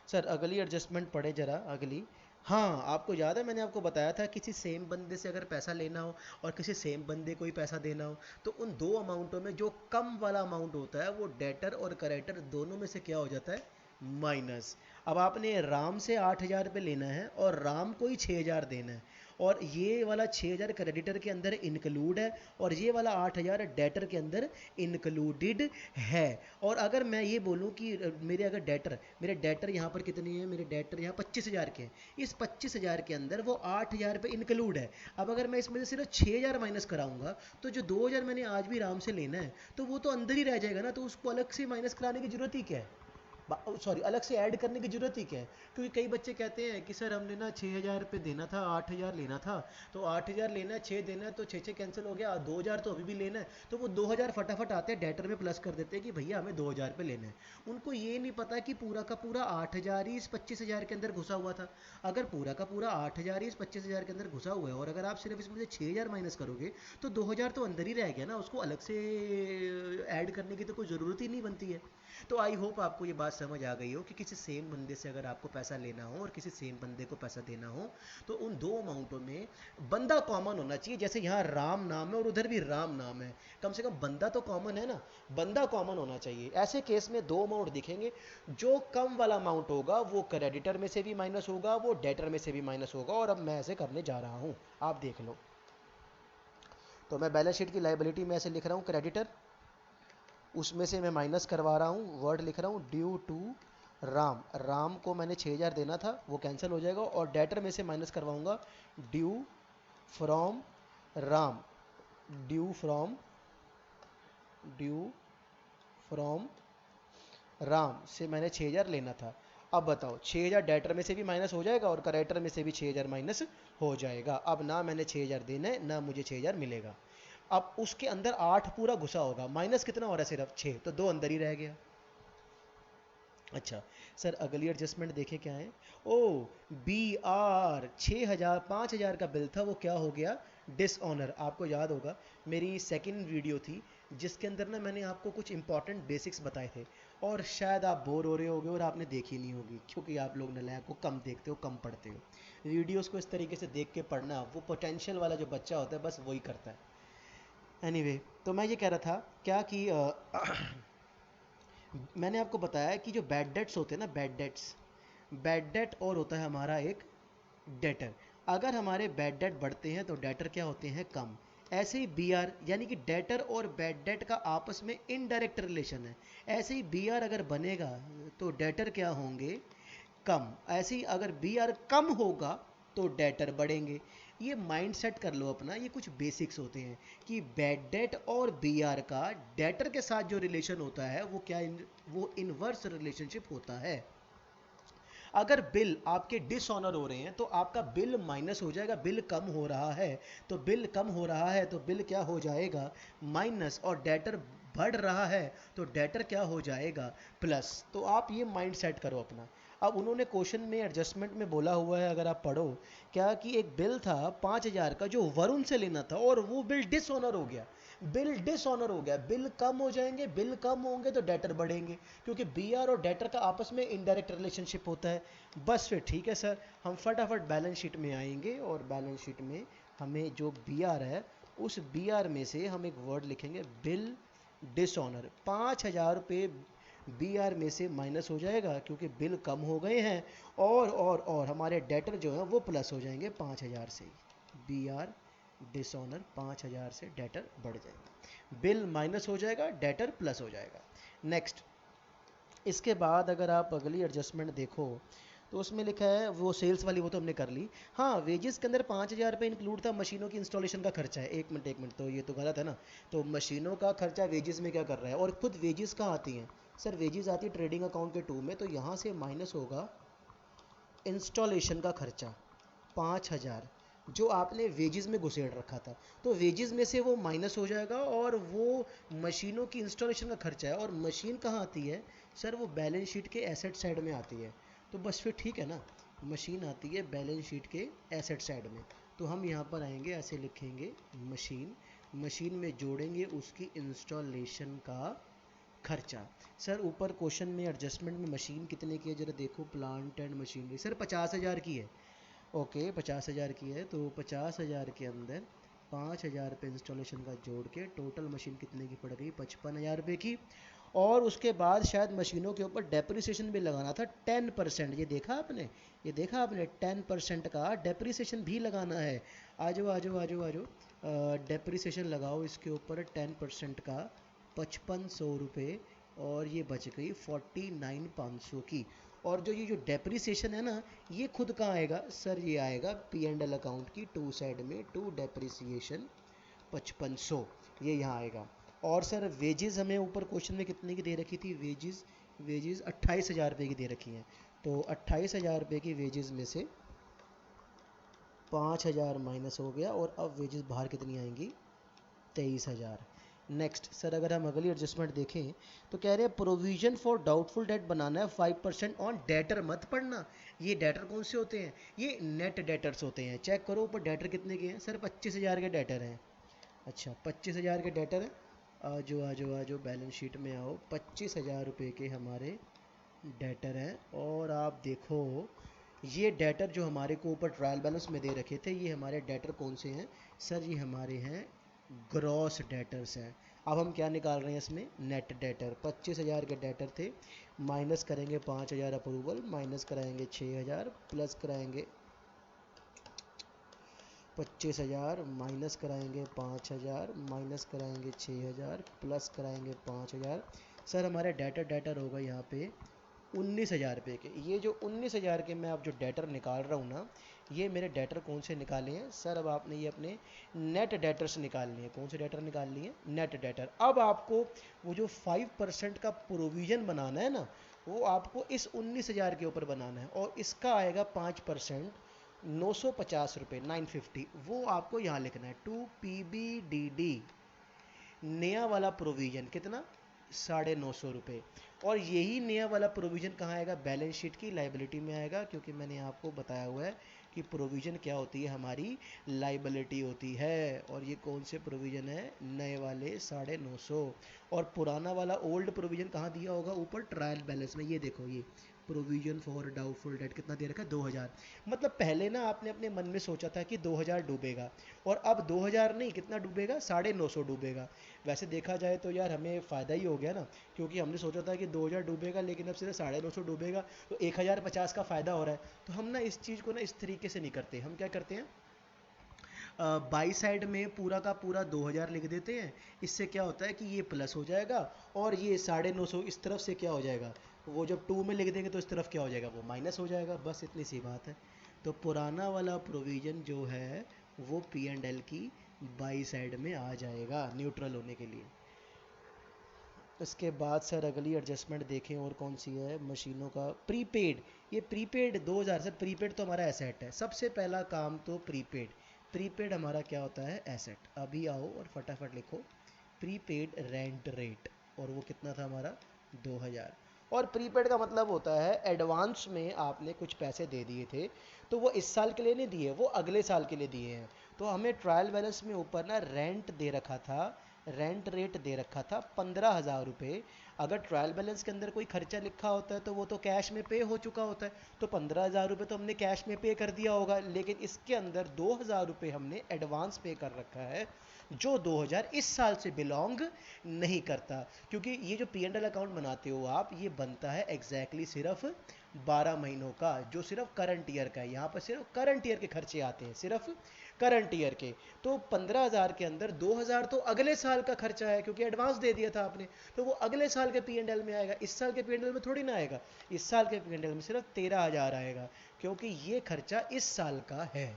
सर अगली एडजस्टमेंट पढ़े जरा, अगली। हाँ, आपको याद है मैंने आपको बताया था किसी सेम बंदे से अगर पैसा लेना हो और किसी सेम बंदे को ही पैसा देना हो, तो उन दो अमाउंटों में जो कम वाला अमाउंट होता है वो डेटर और क्रेडिटर दोनों में से क्या हो जाता है? माइनस। अब आपने राम से 8,000 रुपये लेना है और राम को ही 6,000 देना है, और ये वाला 6,000 क्रेडिटर के अंदर इंक्लूड है और ये वाला 8,000 डेटर के अंदर इंक्लूडेड है। और अगर मैं ये बोलूँ कि मेरे डेटर यहाँ पर कितने हैं, मेरे डेटर यहाँ 25,000 के हैं, इस 25,000 के अंदर वो 8,000 रुपये इंक्लूड है। अब अगर मैं इसमें से सिर्फ 6,000 माइनस कराऊंगा तो जो 2,000 मैंने आज भी राम से लेना है तो वो तो अंदर ही रह जाएगा ना, तो उसको अलग से माइनस कराने की जरूरत ही क्या है, सॉरी अलग से ऐड करने की जरूरत ही क्या है। क्योंकि कई बच्चे कहते हैं कि सर हमने ना 6,000 रुपये देना था, 8,000 लेना था, तो 8,000 लेना है, 6 देना है, तो 6 कैंसिल हो गया, 2,000 तो अभी भी लेना है, तो वो 2,000 फटाफट आते हैं डेटर में प्लस कर देते हैं कि भैया हमें 2,000 रुपये लेना है। उनको ये नहीं पता कि पूरा का पूरा 8,000 ही इस 25,000 के अंदर घुसा हुआ था। अगर पूरा का पूरा 8,000 ही इस 25,000 के अंदर घुसा हुआ है और अगर आप सिर्फ इसमें से 6,000 माइनस करोगे तो 2,000 तो अंदर ही रह गया ना, उसको अलग से ऐड करने की तो कोई ज़रूरत ही नहीं बनती है। तो आई होप आपको ये बात समझ आ गई हो कि किसी सेम बंदे से अगर आपको पैसा लेना हो और किसी सेम बंदे को पैसा देना हो तो उन दो अमाउंटों में बंदा कॉमन होना चाहिए। जैसे यहाँ राम नाम है और उधर भी राम नाम है, कम से कम बंदा तो कॉमन है ना, बंदा कॉमन होना चाहिए। ऐसे केस में दो अमाउंट दिखेंगे, जो कम वाला अमाउंट होगा वो क्रेडिटर में से भी माइनस होगा, वो डेटर में से भी माइनस होगा। और अब मैं ऐसे करने जा रहा हूँ, आप देख लो। तो मैं बैलेंस शीट की लाइबिलिटी में ऐसे लिख रहा हूँ क्रेडिटर, उसमें से मैं माइनस करवा रहा हूँ, वर्ड लिख रहा हूँ ड्यू टू राम। राम को मैंने 6,000 देना था, वो कैंसिल हो जाएगा, और डेटर में से माइनस करवाऊंगा due from Ram, due from Ram से मैंने 6,000 लेना था। अब बताओ 6,000 डेटर में से भी माइनस हो जाएगा और क्रेडिटर में से भी 6,000 माइनस हो जाएगा। अब ना मैंने 6,000 देना है ना मुझे 6,000 मिलेगा। अब उसके अंदर 8 पूरा घुसा होगा, माइनस कितना हो रहा है सिर्फ 6, तो 2 अंदर ही रह गया। अच्छा सर अगली एडजस्टमेंट देखे क्या है, ओ बी आर 6,000 5,000 का बिल था, वो क्या हो गया, डिसऑनर। आपको याद होगा मेरी सेकंड वीडियो थी जिसके अंदर ना मैंने आपको कुछ इंपॉर्टेंट बेसिक्स बताए थे, और शायद आप बोर हो रहे होगे और आपने देखी नहीं होगी क्योंकि आप लोग नलायक को कम देखते हो, कम पढ़ते हो। वीडियोस को इस तरीके से देख के पढ़ना वो पोटेंशियल वाला जो बच्चा होता है बस वही करता है। एनीवे, तो मैं ये कह रहा था क्या कि मैंने आपको बताया कि जो बैड डेट्स होते हैं ना, बैड डेट और होता है हमारा एक डेटर। अगर हमारे बैड डेट बढ़ते हैं तो डेटर क्या होते हैं, कम। ऐसे ही बी आर, यानी कि डेटर और बैड डेट का आपस में इनडायरेक्ट रिलेशन है। ऐसे ही बी आर अगर बनेगा तो डेटर क्या होंगे, कम। ऐसे ही अगर बी आर कम होगा तो डेटर बढ़ेंगे। ये माइंड सेट कर लो अपना, ये कुछ बेसिक्स होते हैं कि बैड डेट और बी आर का डेटर के साथ जो रिलेशन होता है वो क्या वो इनवर्स रिलेशनशिप होता है। अगर बिल आपके डिसऑनर हो रहे हैं तो आपका बिल माइनस हो जाएगा, बिल कम हो रहा है तो बिल कम हो रहा है तो बिल क्या हो जाएगा, माइनस। और डेटर बढ़ रहा है तो डेटर क्या हो जाएगा, प्लस। तो आप ये माइंड सेट करो अपना। अब उन्होंने क्वेश्चन में एडजस्टमेंट में बोला हुआ है, अगर आप पढ़ो क्या, कि एक बिल था 5,000 का जो वरुण से लेना था और वो बिल डिसऑनर हो गया, बिल डिसऑनर हो गया। बिल कम हो जाएंगे, बिल कम होंगे तो डेटर बढ़ेंगे, क्योंकि बी आर और डेटर का आपस में इनडायरेक्ट रिलेशनशिप होता है। बस फिर ठीक है सर, हम फटाफट बैलेंस शीट में आएंगे और बैलेंस शीट में हमें जो बी आर है उस बी आर में से हम एक वर्ड लिखेंगे बिल डिसऑनर। 5,000 रुपये बी आर में से माइनस हो जाएगा क्योंकि बिल कम हो गए हैं, और हमारे डेटर जो है वो प्लस हो जाएंगे 5,000 से ही। बी आर डिसऑनर 5,000 से डेटर बढ़ जाएगा, बिल माइनस हो जाएगा, डेटर प्लस हो जाएगा। नेक्स्ट, इसके बाद अगर आप अगली एडजस्टमेंट देखो तो उसमें लिखा है वो सेल्स वाली, वो तो हमने कर ली। हाँ, वेजेस के अंदर 5,000 रुपये इंक्लूड था, मशीनों की इंस्टॉलेशन का खर्चा है। एक मिनट, तो ये तो गलत है ना। तो मशीनों का खर्चा वेजेस में क्या कर रहा है, और खुद वेजेस कहाँ आती हैं सर, वेजेस आती है ट्रेडिंग अकाउंट के 2 में, तो यहाँ से माइनस होगा इंस्टॉलेशन का खर्चा 5,000 जो आपने वेजेस में घुसेड़ रखा था, तो वेजेस में से वो माइनस हो जाएगा, और वो मशीनों की इंस्टॉलेशन का खर्चा है। और मशीन कहाँ आती है सर, वो बैलेंस शीट के एसेट साइड में आती है। तो बस फिर ठीक है ना, मशीन आती है बैलेंस शीट के एसेट साइड में, तो हम यहाँ पर आएंगे, ऐसे लिखेंगे मशीन में जोड़ेंगे उसकी इंस्टॉलेशन का खर्चा। सर ऊपर क्वेश्चन में एडजस्टमेंट में मशीन कितने की है जरा देखो, प्लांट एंड मशीनरी सर 50,000 की है। ओके 50,000 की है, तो 50,000 के अंदर 5,000 रुपये इंस्टॉलेशन का जोड़ के टोटल मशीन कितने की पड़ गई, 55,000 रुपये की। और उसके बाद शायद मशीनों के ऊपर डेप्रिसिएशन भी लगाना था 10%। ये देखा आपने, ये देखा आपने 10% का डेप्रिसिएशन भी लगाना है। आ जाओ आ जाओ आ जाओ आ जाओ, डेप्रिसिएशन लगाओ इसके ऊपर 10% का 5500 रुपये, और ये बच गई 49,500 की। और जो ये जो डेप्रिसिएशन है ना, ये खुद कहाँ आएगा सर, ये आएगा पी एंड एल अकाउंट की टू साइड में, टू डेप्रिसिएशन 5500, ये यहाँ आएगा। और सर वेजेस हमें ऊपर क्वेश्चन में कितने की दे रखी थी, वेजेस, वेजेस 28,000 रुपये की दे रखी हैं। तो 28,000 रुपये की वेजेस में से 5,000 माइनस हो गया, और अब वेजेस बाहर कितनी आएंगी, 23,000। नेक्स्ट सर अगर हम अगली एडजस्टमेंट देखें तो कह रहे हैं प्रोविजन फॉर डाउटफुल डेट बनाना है 5% ऑन डेटर। मत पढ़ना, ये डेटर कौन से होते हैं, ये नेट डेटर्स होते हैं। चेक करो ऊपर डेटर कितने के हैं सर, 25,000 के डेटर हैं। अच्छा 25,000 के डेटर हैं, आ जाओ आ जाओ आ जाओ बैलेंस शीट में आओ, 25,000 रुपये के हमारे डेटर हैं। और आप देखो ये डेटर जो हमारे को ऊपर ट्रायल बैलेंस में दे रखे थे, ये हमारे डेटर कौन से हैं सर, ये हमारे हैं ग्रॉस डेटर्स हैं। अब हम क्या निकाल रहे हैं इसमें, नेट डेटर। 25,000 के डेटर थे, माइनस करेंगे 5,000 अप्रूवल, माइनस कराएंगे 6,000, प्लस कराएंगे 25,000, माइनस कराएंगे 5,000, माइनस कराएंगे 6,000, प्लस कराएंगे 5,000। सर हमारे डेटर होगा यहाँ पे 19,000 रुपये के। ये जो 19,000 के मैं अब जो डेटर निकाल रहा हूँ ना, ये मेरे डेटर कौन से निकाले हैं सर, अब आपने ये अपने नेट डेटर्स निकालनी है। कौन से डेटर निकाल लिए, नेट डेटर। अब आपको वो जो 5% का प्रोविज़न बनाना है ना, वो आपको इस 19,000 के ऊपर बनाना है, और इसका आएगा 5%, 950 रुपये, 950, वो आपको यहाँ लिखना है। टू PBDD नया वाला प्रोविज़न कितना, 950 रुपये। और यही नया वाला प्रोविज़न कहाँ आएगा, बैलेंस शीट की लाइबिलिटी में आएगा, क्योंकि मैंने आपको बताया हुआ है कि प्रोविज़न क्या होती है, हमारी लाइबिलिटी होती है। और ये कौन से प्रोविज़न है, नए वाले 950। और पुराना वाला ओल्ड प्रोविज़न कहाँ दिया होगा, ऊपर ट्रायल बैलेंस में। ये देखो, ये प्रोविज़न फॉर डाउटफुल डेट कितना दे रखा है, 2,000। मतलब पहले ना आपने अपने मन में सोचा था कि 2,000 डूबेगा, और अब 2,000 नहीं, कितना डूबेगा, 950 डूबेगा। वैसे देखा जाए तो यार हमें फ़ायदा ही हो गया ना, क्योंकि हमने सोचा था कि 2,000 डूबेगा, लेकिन अब सिर्फ 950 डूबेगा, तो 1,050 का फ़ायदा हो रहा है। तो हम ना इस चीज़ को ना इस तरीके से नहीं करते। हम क्या करते हैं, बाई साइड में पूरा का पूरा 2,000 लिख देते हैं। इससे क्या होता है कि ये प्लस हो जाएगा, और ये 950 इस तरफ से क्या हो जाएगा, वो जब 2 में लिख देंगे तो इस तरफ क्या हो जाएगा, वो माइनस हो जाएगा। बस इतनी सी बात है। तो पुराना वाला प्रोविज़न जो है वो P&L की बाई साइड में आ जाएगा, न्यूट्रल होने के लिए। इसके बाद सर अगली एडजस्टमेंट देखें और कौन सी है, मशीनों का प्रीपेड। ये प्रीपेड 2,000, सर प्रीपेड तो हमारा एसेट है। सबसे पहला काम तो प्रीपेड, प्रीपेड हमारा क्या होता है, एसेट। अभी आओ और फटाफट लिखो प्रीपेड रेंट रेट, और वो कितना था हमारा, 2,000। और प्रीपेड का मतलब होता है एडवांस में आपने कुछ पैसे दे दिए थे, तो वो इस साल के लिए नहीं दिए, वो अगले साल के लिए दिए हैं। तो हमें ट्रायल बैलेंस में ऊपर ना रेंट दे रखा था, रेंट रेट दे रखा था 15,000 रुपये। अगर ट्रायल बैलेंस के अंदर कोई खर्चा लिखा होता है तो वो तो कैश में पे हो चुका होता है, तो 15,000 रुपये तो हमने कैश में पे कर दिया होगा। लेकिन इसके अंदर 2,000 रुपये हमने एडवांस पे कर रखा है, जो 2,000 इस साल से बिलोंग नहीं करता। क्योंकि ये जो P&L अकाउंट बनाते हो आप, ये बनता है एग्जैक्टली सिर्फ 12 महीनों का, जो सिर्फ करंट ईयर का है। यहाँ पर सिर्फ करंट ईयर के खर्चे आते हैं, सिर्फ करंट ईयर के। तो 15,000 के अंदर 2,000 तो अगले साल का खर्चा है, क्योंकि एडवांस दे दिया था आपने, तो वो अगले साल के P&L में आएगा, इस साल के P&L में थोड़ी ना आएगा। इस साल के P&L में सिर्फ 13,000 आएगा, क्योंकि ये खर्चा इस साल का है।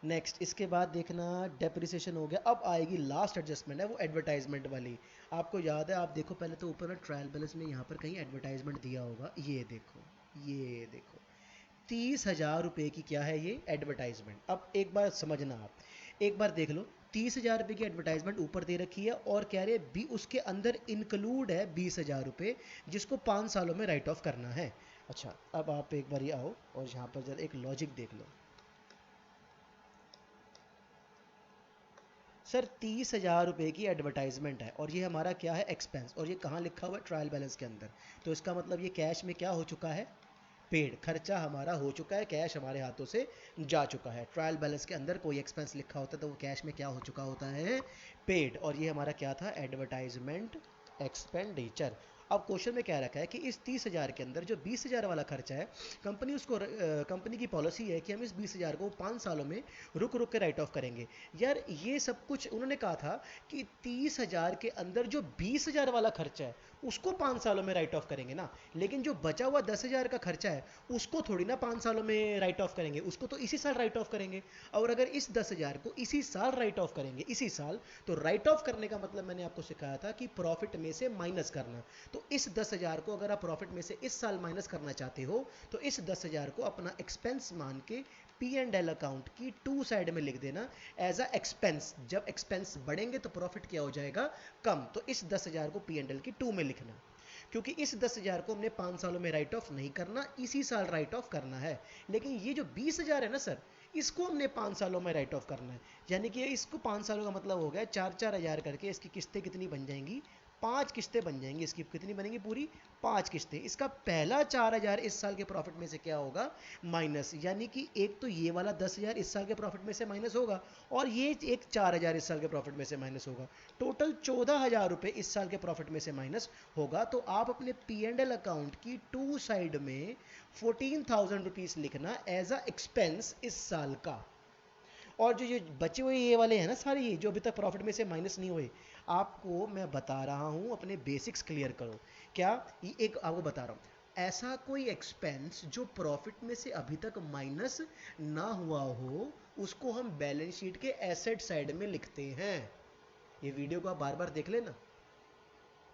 नेक्स्ट इसके बाद देखना डेप्रिसिएशन हो गया। अब आएगी लास्ट एडजस्टमेंट है, वो एडवर्टाइजमेंट वाली। आपको याद है, आप देखो पहले तो ऊपर ना ट्रायल बैलेंस में यहाँ पर कहीं एडवर्टाइजमेंट दिया होगा, ये देखो, ये देखो 30,000 रुपये की क्या है, ये एडवर्टाइजमेंट। अब एक बार समझना, आप एक बार देख लो, 30,000 रुपये की एडवर्टाइजमेंट ऊपर दे रखी है, और कह रहे भी उसके अंदर इंक्लूड है 20,000 रुपये, जिसको 5 सालों में राइट ऑफ करना है। अच्छा अब आप एक बार आओ और यहाँ पर जरा एक लॉजिक देख लो। सर 30,000 रुपये की एडवर्टाइजमेंट है, और ये हमारा क्या है, एक्सपेंस, और ये कहाँ लिखा हुआ है, ट्रायल बैलेंस के अंदर। तो इसका मतलब ये कैश में क्या हो चुका है, पेड, खर्चा हमारा हो चुका है, कैश हमारे हाथों से जा चुका है। ट्रायल बैलेंस के अंदर कोई एक्सपेंस लिखा होता है तो वो कैश में क्या हो चुका होता है, पेड। और ये हमारा क्या था, एडवर्टाइजमेंट एक्सपेंडिचर। अब क्वेश्चन में क्या रखा है कि इस 30,000 के अंदर जो 20,000 वाला खर्चा है, कंपनी की पॉलिसी है कि हम इस 20,000 को 5 सालों में रुक रुक के राइट ऑफ करेंगे। यार ये सब कुछ उन्होंने कहा था कि 30,000 के अंदर जो 20,000 वाला खर्चा है उसको 5 सालों में राइट ऑफ करेंगे ना, लेकिन जो बचा हुआ 10,000 का खर्चा है उसको थोड़ी ना 5 सालों में राइट ऑफ करेंगे, उसको तो इसी साल राइट ऑफ करेंगे। और अगर इस 10,000 को इसी साल राइट ऑफ करेंगे, इसी साल, तो राइट ऑफ करने का मतलब मैंने आपको सिखाया था कि प्रॉफिट में से माइनस करना। तो इस 10,000 को अगर आप प्रॉफिट में से इस साल माइनस करना चाहते हो तो इस 10,000 को अपना एक्सपेंस मान के पी एंड एल अकाउंट की टू साइड में लिख देना एज अ एक्सपेंस। जब एक्सपेंस बढ़ेंगे तो प्रॉफिट क्या हो जाएगा, कम। तो इस 10,000 को पी एंड एल की टू में लिखना, क्योंकि इस 10,000 को हमने 5 सालों में राइट ऑफ नहीं करना, इसी साल राइट ऑफ करना है। लेकिन ये जो 20,000 है ना सर, इसको हमने 5 सालों में राइट ऑफ करना है। यानी कि इसको 5 सालों का मतलब हो गया 4-4 हज़ार करके इसकी किस्तें कितनी बन जाएंगी, 5 किस्तें बन जाएंगी। इसकी कितनी बनेंगी, पूरी 5 किस्तें। इसका पहला 4,000 इस साल के प्रॉफिट में से क्या होगा, माइनस। यानी कि एक तो ये वाला 10,000 इस साल के प्रॉफिट में से माइनस होगा और ये एक 4,000 इस साल के प्रॉफिट में से माइनस होगा। टोटल 14,000 रुपये इस साल के प्रॉफिट में से माइनस होगा। तो आप अपने पी एंड एल अकाउंट की टू साइड में 14,000 रुपीज़ लिखना एज अ एक्सपेंस इस साल का। और जो ये बचे हुए ये वाले हैं ना सारे, ये जो अभी तक प्रॉफिट में से माइनस नहीं हुए, आपको मैं बता रहा हूँ अपने बेसिक्स क्लियर करो। क्या, ये एक आपको बता रहा हूँ, ऐसा कोई एक्सपेंस जो प्रॉफिट में से अभी तक माइनस ना हुआ हो उसको हम बैलेंस शीट के एसेट साइड में लिखते हैं। ये वीडियो को आप बार बार देख लेना,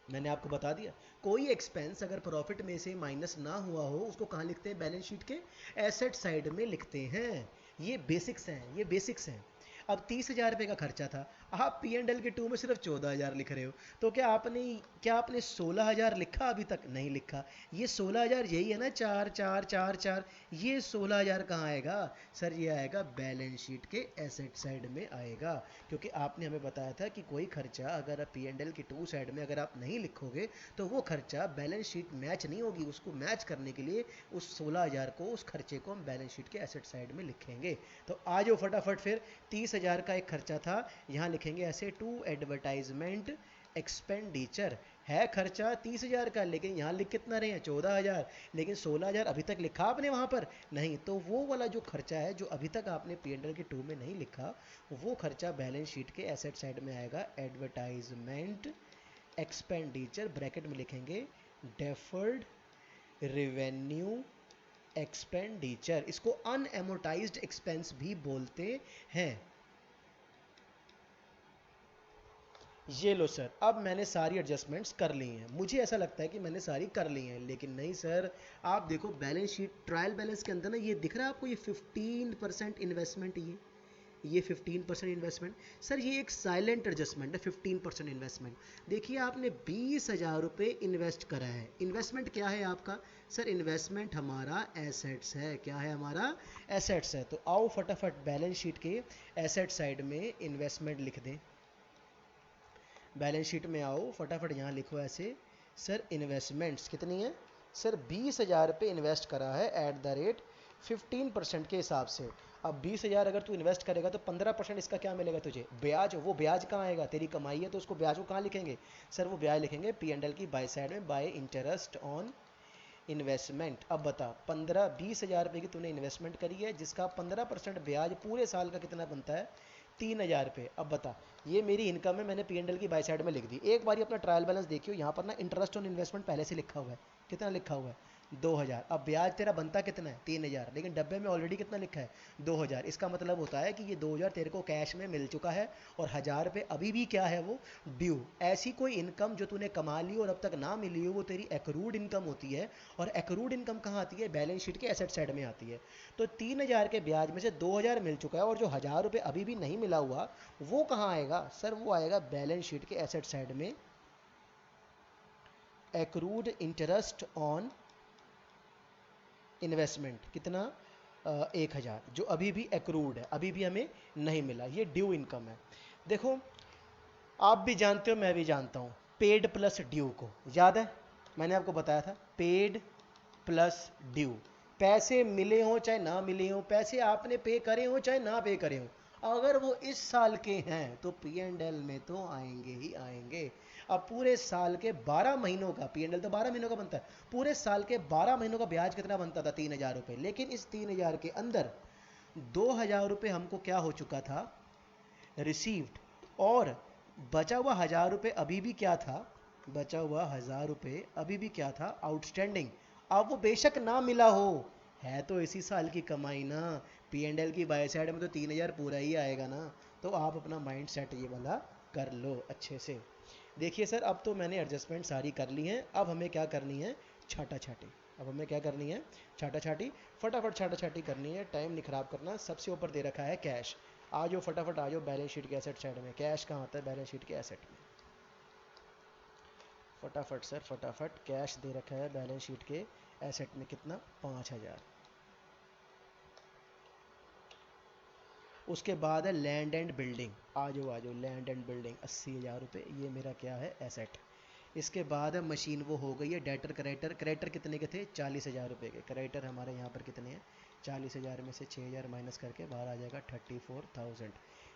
मैंने आपको बता दिया। कोई एक्सपेंस अगर प्रॉफिट में से माइनस ना हुआ हो उसको कहाँ लिखते हैं, बैलेंस शीट के एसेट साइड में लिखते हैं। ये बेसिक्स हैं, ये बेसिक्स हैं। अब 30,000 रुपये का खर्चा था, आप पी एंड एल के टू में सिर्फ 14,000 लिख रहे हो, तो क्या आपने 16,000 लिखा, अभी तक नहीं लिखा। ये 16,000 यही है ना, 4 4 4 4, ये 16,000 कहाँ आएगा सर, ये आएगा बैलेंस शीट के एसेट साइड में आएगा। क्योंकि आपने हमें बताया था कि कोई खर्चा अगर आप पी एंड एल की टू साइड में अगर आप नहीं लिखोगे तो वो खर्चा बैलेंस शीट मैच नहीं होगी। उसको मैच करने के लिए उस 16,000 को, उस खर्चे को हम बैलेंस शीट के एसेट साइड में लिखेंगे। तो आ जाओ फटाफट, फिर 30,000 का एक खर्चा था, यहाँ लिखेंगे ऐसे, टू एडवर्टाइजमेंट एक्सपेंडिचर है खर्चा 30,000 का, लेकिन यहाँ लिख कितना रहे हैं, 14,000, लेकिन 16,000 अभी तक लिखा आपने वहाँ पर नहीं। तो वो वाला जो खर्चा है जो अभी तक आपने पी एंड एल के टू में नहीं लिखा, वो खर्चा बैलेंस शीट के एसेट साइड में आएगा, एडवर्टाइजमेंट एक्सपेंडिचर, ब्रैकेट में लिखेंगे डेफर्ड रेवेन्यू एक्सपेंडिचर। इसको अनएमोटाइज्ड एक्सपेंस भी बोलते हैं। ये लो सर, अब मैंने सारी एडजस्टमेंट्स कर ली हैं, मुझे ऐसा लगता है कि मैंने सारी कर ली हैं, लेकिन नहीं सर। आप देखो बैलेंस शीट ट्रायल बैलेंस के अंदर ना, ये दिख रहा है आपको, ये 15% इन्वेस्टमेंट, ये 15% इन्वेस्टमेंट। सर ये एक साइलेंट एडजस्टमेंट है, 15% इन्वेस्टमेंट। देखिए आपने 20,000 रुपये इन्वेस्ट करा है। इन्वेस्टमेंट क्या है आपका सर, इन्वेस्टमेंट हमारा एसेट्स है। क्या है हमारा, एसेट्स है। तो आओ फटाफट बैलेंस शीट के एसेट साइड में इन्वेस्टमेंट लिख दें। बैलेंस शीट में आओ फटाफट, यहाँ लिखो ऐसे, सर इन्वेस्टमेंट्स कितनी है सर, 20,000 रुपये इन्वेस्ट करा है एट द रेट 15% के हिसाब से। अब 20,000 अगर तू इन्वेस्ट करेगा तो 15% इसका क्या मिलेगा तुझे, ब्याज। वो ब्याज कहाँ आएगा, तेरी कमाई है तो उसको ब्याज को कहाँ लिखेंगे सर, वो ब्याज लिखेंगे पी एंड एल की बाय साइड में, बाय इंटरेस्ट ऑन इन्वेस्टमेंट। अब बता, 20,000 रुपये की तूने इन्वेस्टमेंट करी है, जिसका 15% ब्याज पूरे साल का कितना बनता है, 3,000 रुपये। अब बता, ये मेरी इनकम है, मैंने पी एंड एल की बाय साइड में लिख दी। एक बार अपना ट्रायल बैलेंस देखियो, यहाँ पर ना इंटरेस्ट ऑन इन्वेस्टमेंट पहले से लिखा हुआ है, कितना लिखा हुआ है, 2,000। अब ब्याज तेरा बनता कितना है, 3,000, लेकिन डब्बे में ऑलरेडी कितना लिखा है, 2,000। इसका मतलब होता है कि ये 2,000 तेरे को कैश में मिल चुका है और 1,000 रुपये अभी भी क्या है, वो ड्यू। ऐसी कोई इनकम जो तूने कमा ली और अब तक ना मिली हो, वो तेरी एक्रूड इनकम होती है। और एक्रूड इनकम कहाँ आती है, बैलेंस शीट के एसेट साइड में आती है। तो 3,000 के ब्याज में से 2,000 मिल चुका है और जो 1,000 रुपये अभी भी नहीं मिला हुआ वो कहाँ आएगा सर, वो आएगा बैलेंस शीट के एसेट साइड में, एक्रूड इंटरेस्ट ऑन इन्वेस्टमेंट। कितना, 1,000, जो अभी भी एक्रूड है, अभी भी हमें नहीं मिला, ये ड्यू इनकम है। देखो आप भी जानते हो, मैं भी जानता हूँ, पेड प्लस ड्यू को याद है, मैंने आपको बताया था, पेड प्लस ड्यू। पैसे मिले हों चाहे ना मिले हों, पैसे आपने पे करे हों चाहे ना पे करे हों, अगर वो इस साल के हैं तो पी एंड एल में तो आएंगे ही आएंगे। अब पूरे साल के 12 महीनों का P&L तो 12 महीनों का बनता है, पूरे साल के 12 महीनों का ब्याज कितना बनता था? 3,000 रुपये। लेकिन इस 3,000 के अंदर 2,000 रुपये हमको क्या हो चुका था? रिसीव्ड। और बचा हुआ 1,000 रुपये अभी भी क्या था? बचा हुआ 1,000 रुपये अभी भी क्या था? आउटस्टैंडिंग। अब वो बेशक ना मिला हो, है तो इसी साल की कमाई ना, P&L की बाय साइड में तो 3,000 पूरा ही आएगा ना। तो आप अपना माइंड सेट ये वाला कर लो अच्छे से। देखिए सर, अब तो मैंने एडजस्टमेंट सारी कर ली हैं, अब हमें क्या करनी है? छाटा छाटी। अब हमें क्या करनी है? छाटा छाटी। फटाफट छाटा छाटी करनी है, टाइम नहीं खराब करना। सबसे ऊपर दे रखा है कैश। आ जाओ फटाफट, आ जाओ बैलेंस शीट के एसेट साइड में। कैश कहाँ आता है? बैलेंस शीट के एसेट में। फटाफट सर फटाफट, कैश दे रखा है बैलेंस शीट के एसेट में कितना? 5,000। उसके बाद है लैंड एंड बिल्डिंग। आ जाओ लैंड एंड बिल्डिंग 80,000 रुपये, ये मेरा क्या है? एसेट। इसके बाद है मशीन, वो हो गई है डेटर। क्रेडिटर, क्रेडिटर कितने के थे? 40,000 रुपये के। क्रेडिटर हमारे यहाँ पर कितने हैं? 40,000 में से 6,000 माइनस करके बाहर आ जाएगा 34,000।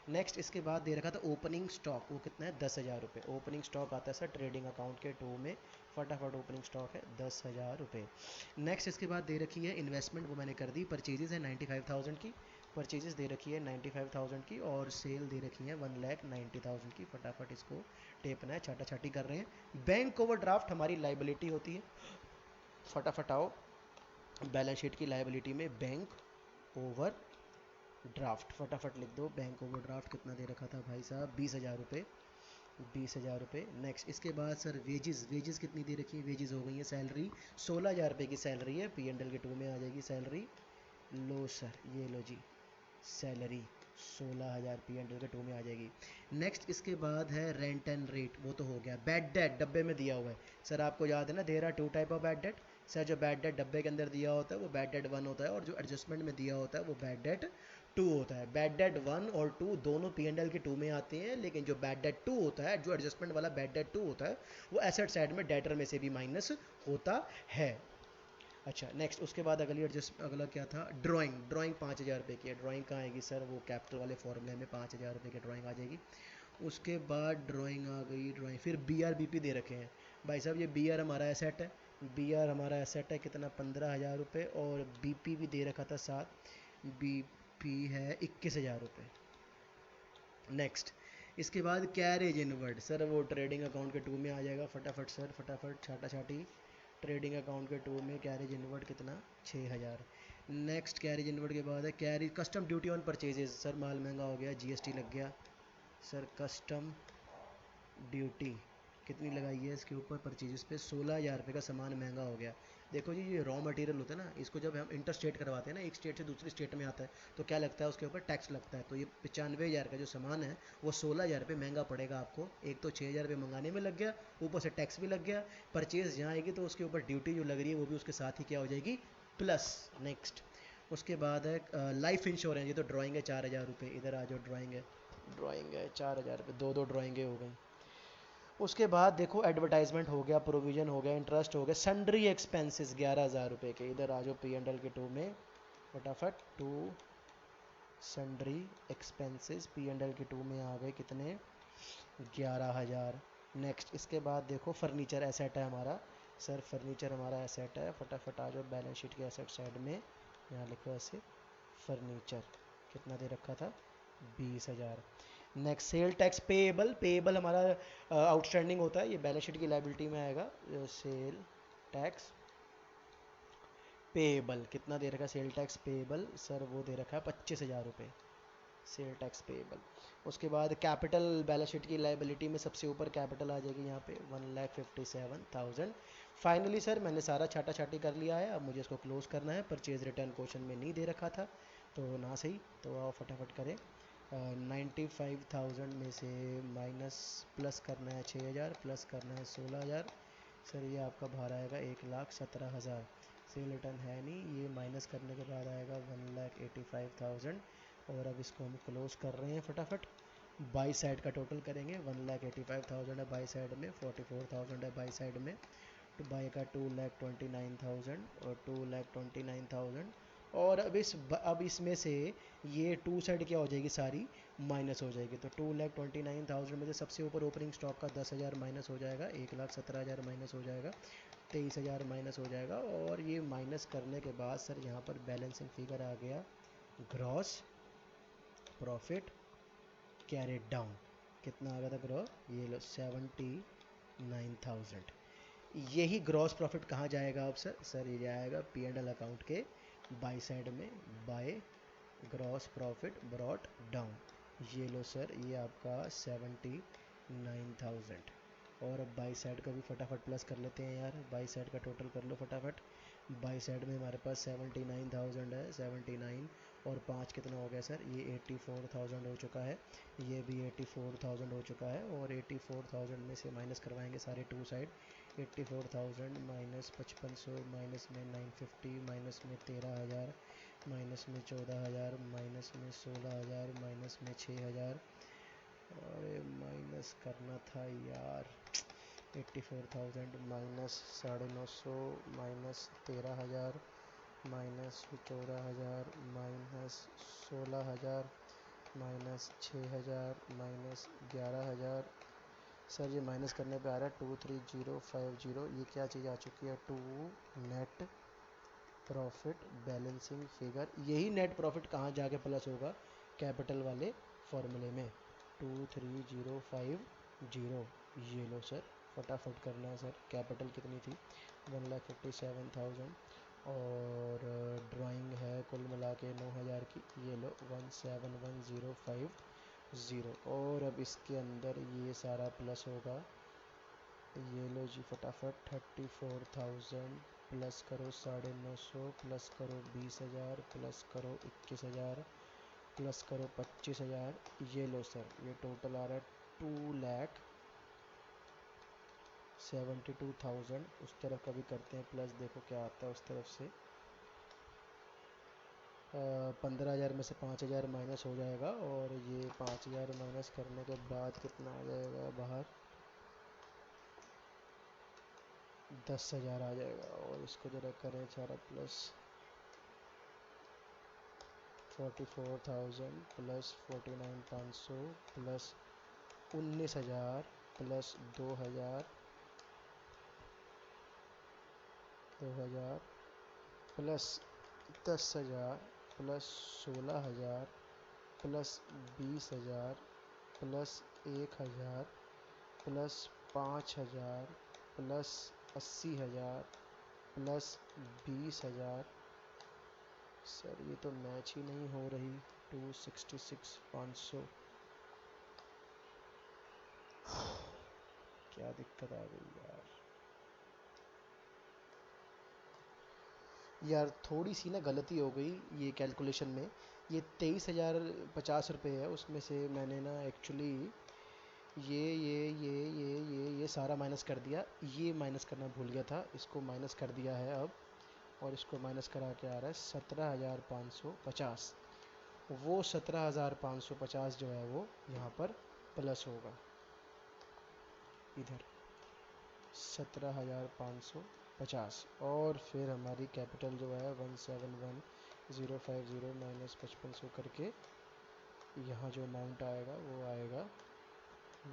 नेक्स्ट इसके बाद दे रखा था ओपनिंग स्टॉक, वो कितना है? 10,000 रुपये। ओपनिंग स्टॉक आता है सर ट्रेडिंग अकाउंट के 2 में। फटाफट ओपनिंग स्टॉक है 10,000 रुपये। नेक्स्ट इसके बाद दे रखी है इन्वेस्टमेंट, वो मैंने कर दी। परचेजेस है 95,000 की, परचेजेस दे रखी है 95,000 की, और सेल दे रखी है 1,90,000 की। फटाफट इसको टेपना है, छाटा छाटी कर रहे हैं। बैंक ओवरड्राफ्ट हमारी लाइबिलिटी होती है। फटाफट आओ, बैलेंस शीट की लाइबिलिटी में बैंक ओवर ड्राफ्ट फटाफट लिख दो। बैंक ओवर ड्राफ्ट कितना दे रखा था भाई साहब? 20,000 रुपये। 20,000 रुपये। नेक्स्ट इसके बाद सर वेजेस, वेजेस कितनी दे रखी है? वेजेस हो गई है सैलरी, 16,000 रुपये की सैलरी है। P&L के 2 में आ जाएगी सैलरी। लो सर, ये लो जी सैलरी 16,000 P&L के 2 में आ जाएगी। नेक्स्ट इसके बाद है रेंट एंड रेट, वो तो हो गया। बैड डेट डब्बे में दिया हुआ है सर, आपको याद है ना? There are 2 type of bad debt sir. जो बैड डेट डब्बे के अंदर दिया होता है वो बैड डेट 1 होता है, और जो एडजस्टमेंट में दिया होता है वो बैड डेट 2 होता है। बैड डेट 1 और 2 दोनों P&L के 2 में आते हैं, लेकिन जो बैड डेट 2 होता है, जो एडजस्टमेंट वाला बैड डेट 2 होता है, वो एसेट साइड में डेटर में से भी माइनस होता है। अच्छा नेक्स्ट उसके बाद अगला क्या था? ड्राइंग। ड्राइंग 5,000 रुपये की है। ड्राइंग कहाँ आएगी सर? वो कैपिटल वाले फॉर्मूले में 5,000 रुपये की ड्राइंग आ जाएगी। उसके बाद ड्राइंग आ गई, ड्राइंग। फिर BR BP दे रखे हैं भाई साहब। ये BR हमारा एसेट है, BR हमारा एसेट है कितना? 15,000 रुपये। और BP भी दे रखा था साथ, BP है 21,000 रुपये। नेक्स्ट इसके बाद कैरेज इनवर्ड सर, वो ट्रेडिंग अकाउंट के 2 में आ जाएगा। फटाफट सर फटाफट छाटा छाटी। ट्रेडिंग अकाउंट के 2 में कैरेज इनवर्ड कितना? 6,000। नेक्स्ट कैरेज इनवर्ड के बाद है carriage custom duty on purchases sir, माल महंगा हो गया, GST लग गया सर। कस्टम ड्यूटी कितनी लगाई है इसके ऊपर? परचेजेस पे 16,000 रुपये का सामान महंगा हो गया। देखो जी, ये रॉ मटेरियल होता है ना, इसको जब हम इंटर स्टेट करवाते हैं ना, एक स्टेट से दूसरी स्टेट में आता है, तो क्या लगता है? उसके ऊपर टैक्स लगता है। तो ये 95,000 का जो सामान है वो 16,000 रुपये महंगा पड़ेगा आपको। एक तो 6,000 रुपये मंगाने में लग गया, ऊपर से टैक्स भी लग गया। परचेज जहाँ आएगी तो उसके ऊपर ड्यूटी जो लग रही है वो भी उसके साथ ही क्या हो जाएगी? प्लस। नेक्स्ट उसके बाद है लाइफ इंश्योरेंस। ये तो ड्राइंग है 4,000 रुपये। इधर आ जाओ, ड्राइंग है, ड्राइंग है 4,000 रुपये। दो ड्राइंगें हो गई। उसके बाद देखो एडवर्टाइजमेंट हो गया, प्रोविजन हो गया, इंटरेस्ट हो गया, सन्ड्री एक्सपेंसेस 11,000 रुपये के। इधर आ जाओ P&L के 2 में फटाफट। 2 सन्ड्री एक्सपेंसेस P&L के 2 में आ गए कितने? 11,000। नेक्स्ट इसके बाद देखो फर्नीचर एसेट है हमारा सर, फर्नीचर हमारा एसेट है। फटाफट आ जाओ बैलेंस शीट के एसेट साइड में, यहाँ लिखो ऐसे फर्नीचर। कितना दे रखा था? 20,000। Next sale tax payable, payable हमारा आउटस्टैंडिंग होता है, ये बैलेंस शीट की लाइबिलिटी में आएगा। सेल टैक्स पेएबल कितना दे रखा है? सेल टैक्स पेएबल सर वो दे रखा है 25,000 रुपये, सेल टैक्स पेएबल। उसके बाद कैपिटल, बैलेंस शीट की लाइबिलिटी में सबसे ऊपर कैपिटल आ जाएगी यहाँ पे 1,57,000। फाइनली सर मैंने सारा छाटा छाटी कर लिया है, अब मुझे इसको क्लोज करना है। परचेज रिटर्न क्वेश्चन में नहीं दे रखा था तो ना सही, तो आओ फटाफट करें। 95,000 में से माइनस प्लस करना है 6,000, प्लस करना है 16,000 सर, ये आपका बाहर आएगा 1,17,000। सेल रिटर्न है नहीं, ये माइनस करने के बाद आएगा 1,85,000। और अब इसको हम क्लोज कर रहे हैं फटाफट। बाई साइड का टोटल करेंगे, 1,85,000 है बाई साइड में, 44,000 है बाई साइड में, तो बाई का 2,29,000 और 2,29,000 और अब इसमें से ये टू साइड क्या हो जाएगी, सारी माइनस हो जाएगी। तो 2,29,000 में से सबसे ऊपर ओपनिंग स्टॉक का 10,000 माइनस हो जाएगा, 1,17,000 माइनस हो जाएगा, 23,000 माइनस हो जाएगा। और ये माइनस करने के बाद सर यहाँ पर बैलेंसिंग फिगर आ गया, ग्रॉस प्रॉफिट कैरिड डाउन। कितना आ गया था ग्रॉस, ये लो 79,000। यही ग्रॉस प्रॉफिट कहाँ जाएगा अब सर ये जाएगा पी एंड एल अकाउंट के बाई साइड में, by gross profit brought down. ये लो सर, ये आपका 79,000। और अब बाई साइड का भी फटाफट प्लस कर लेते हैं यार, बाई साइड का टोटल कर लो फटाफट। बाई साइड में हमारे पास 79,000 है, 79 और 5 कितना हो गया सर, ये 84,000 हो चुका है, ये भी 84,000 हो चुका है। और 84,000 में से माइनस करवाएंगे सारे टू साइड, 84,000 माइनस 5500 माइनस में 950 माइनस में 13,000 माइनस में 14,000 माइनस में 16,000 माइनस में 6,000। अरे माइनस करना था यार, 84,000 minus 950 minus 13,000 minus 14,000 minus 16,000 minus 6,000 minus 11,000। Sir ये माइनस करने पे आ रहा है 23050। ये क्या चीज़ आ चुकी है, to net profit balancing figure. यही नेट प्रॉफिट कहाँ जाके प्लस होगा, कैपिटल वाले फॉर्मूले में, 23050। ये लो सर, फटाफट करना है सर। कैपिटल कितनी थी, 1,57,000 और ड्राइंग है कुल मिला के 9,000 की। ये लो 171,050। और अब इसके अंदर ये सारा प्लस होगा। ये लो जी फटाफट, 34,000 प्लस करो 950 प्लस करो 20,000 प्लस करो 21,000 प्लस करो 25,000। ये लो सर, ये टोटल आ रहा है 2,72,000। उस तरफ का भी करते हैं प्लस, देखो क्या आता है उस तरफ से। 15,000 में से 5,000 माइनस हो जाएगा, और ये 5,000 माइनस करने के बाद कितना आ जाएगा बाहर, 10,000 आ जाएगा। और इसको जरा करें सारा plus, 44,000 plus 49,500 plus 19,000 plus 2,000 plus 10,000 plus 16,000 plus 20,000 plus 1,000 plus 5,000 plus 80,000 plus 20,000। Sir ये तो मैच ही नहीं हो रही, 266,500। क्या दिक्कत आ गई यार थोड़ी सी ना गलती हो गई ये कैलकुलेशन में। ये 23,050 रुपये है, उसमें से मैंने ना एक्चुअली ये सारा माइनस कर दिया, ये माइनस करना भूल गया था, इसको माइनस कर दिया है अब। और इसको माइनस करा के आ रहा है 17,550। वो 17,550 जो है वो यहाँ पर प्लस होगा, इधर 17,550। और फिर हमारी कैपिटल जो है 171,050 माइनस 5500 करके यहाँ जो अमाउंट आएगा वो आएगा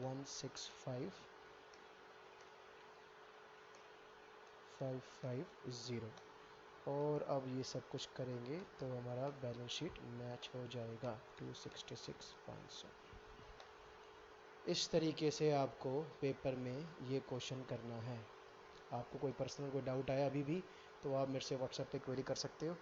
165,550। और अब ये सब कुछ करेंगे तो हमारा बैलेंस शीट मैच हो जाएगा, 266,500। इस तरीके से आपको पेपर में ये क्वेश्चन करना है। आपको कोई पर्सनल कोई डाउट आया अभी भी तो आप मेरे से व्हाट्सएप पे क्वेरी कर सकते हो।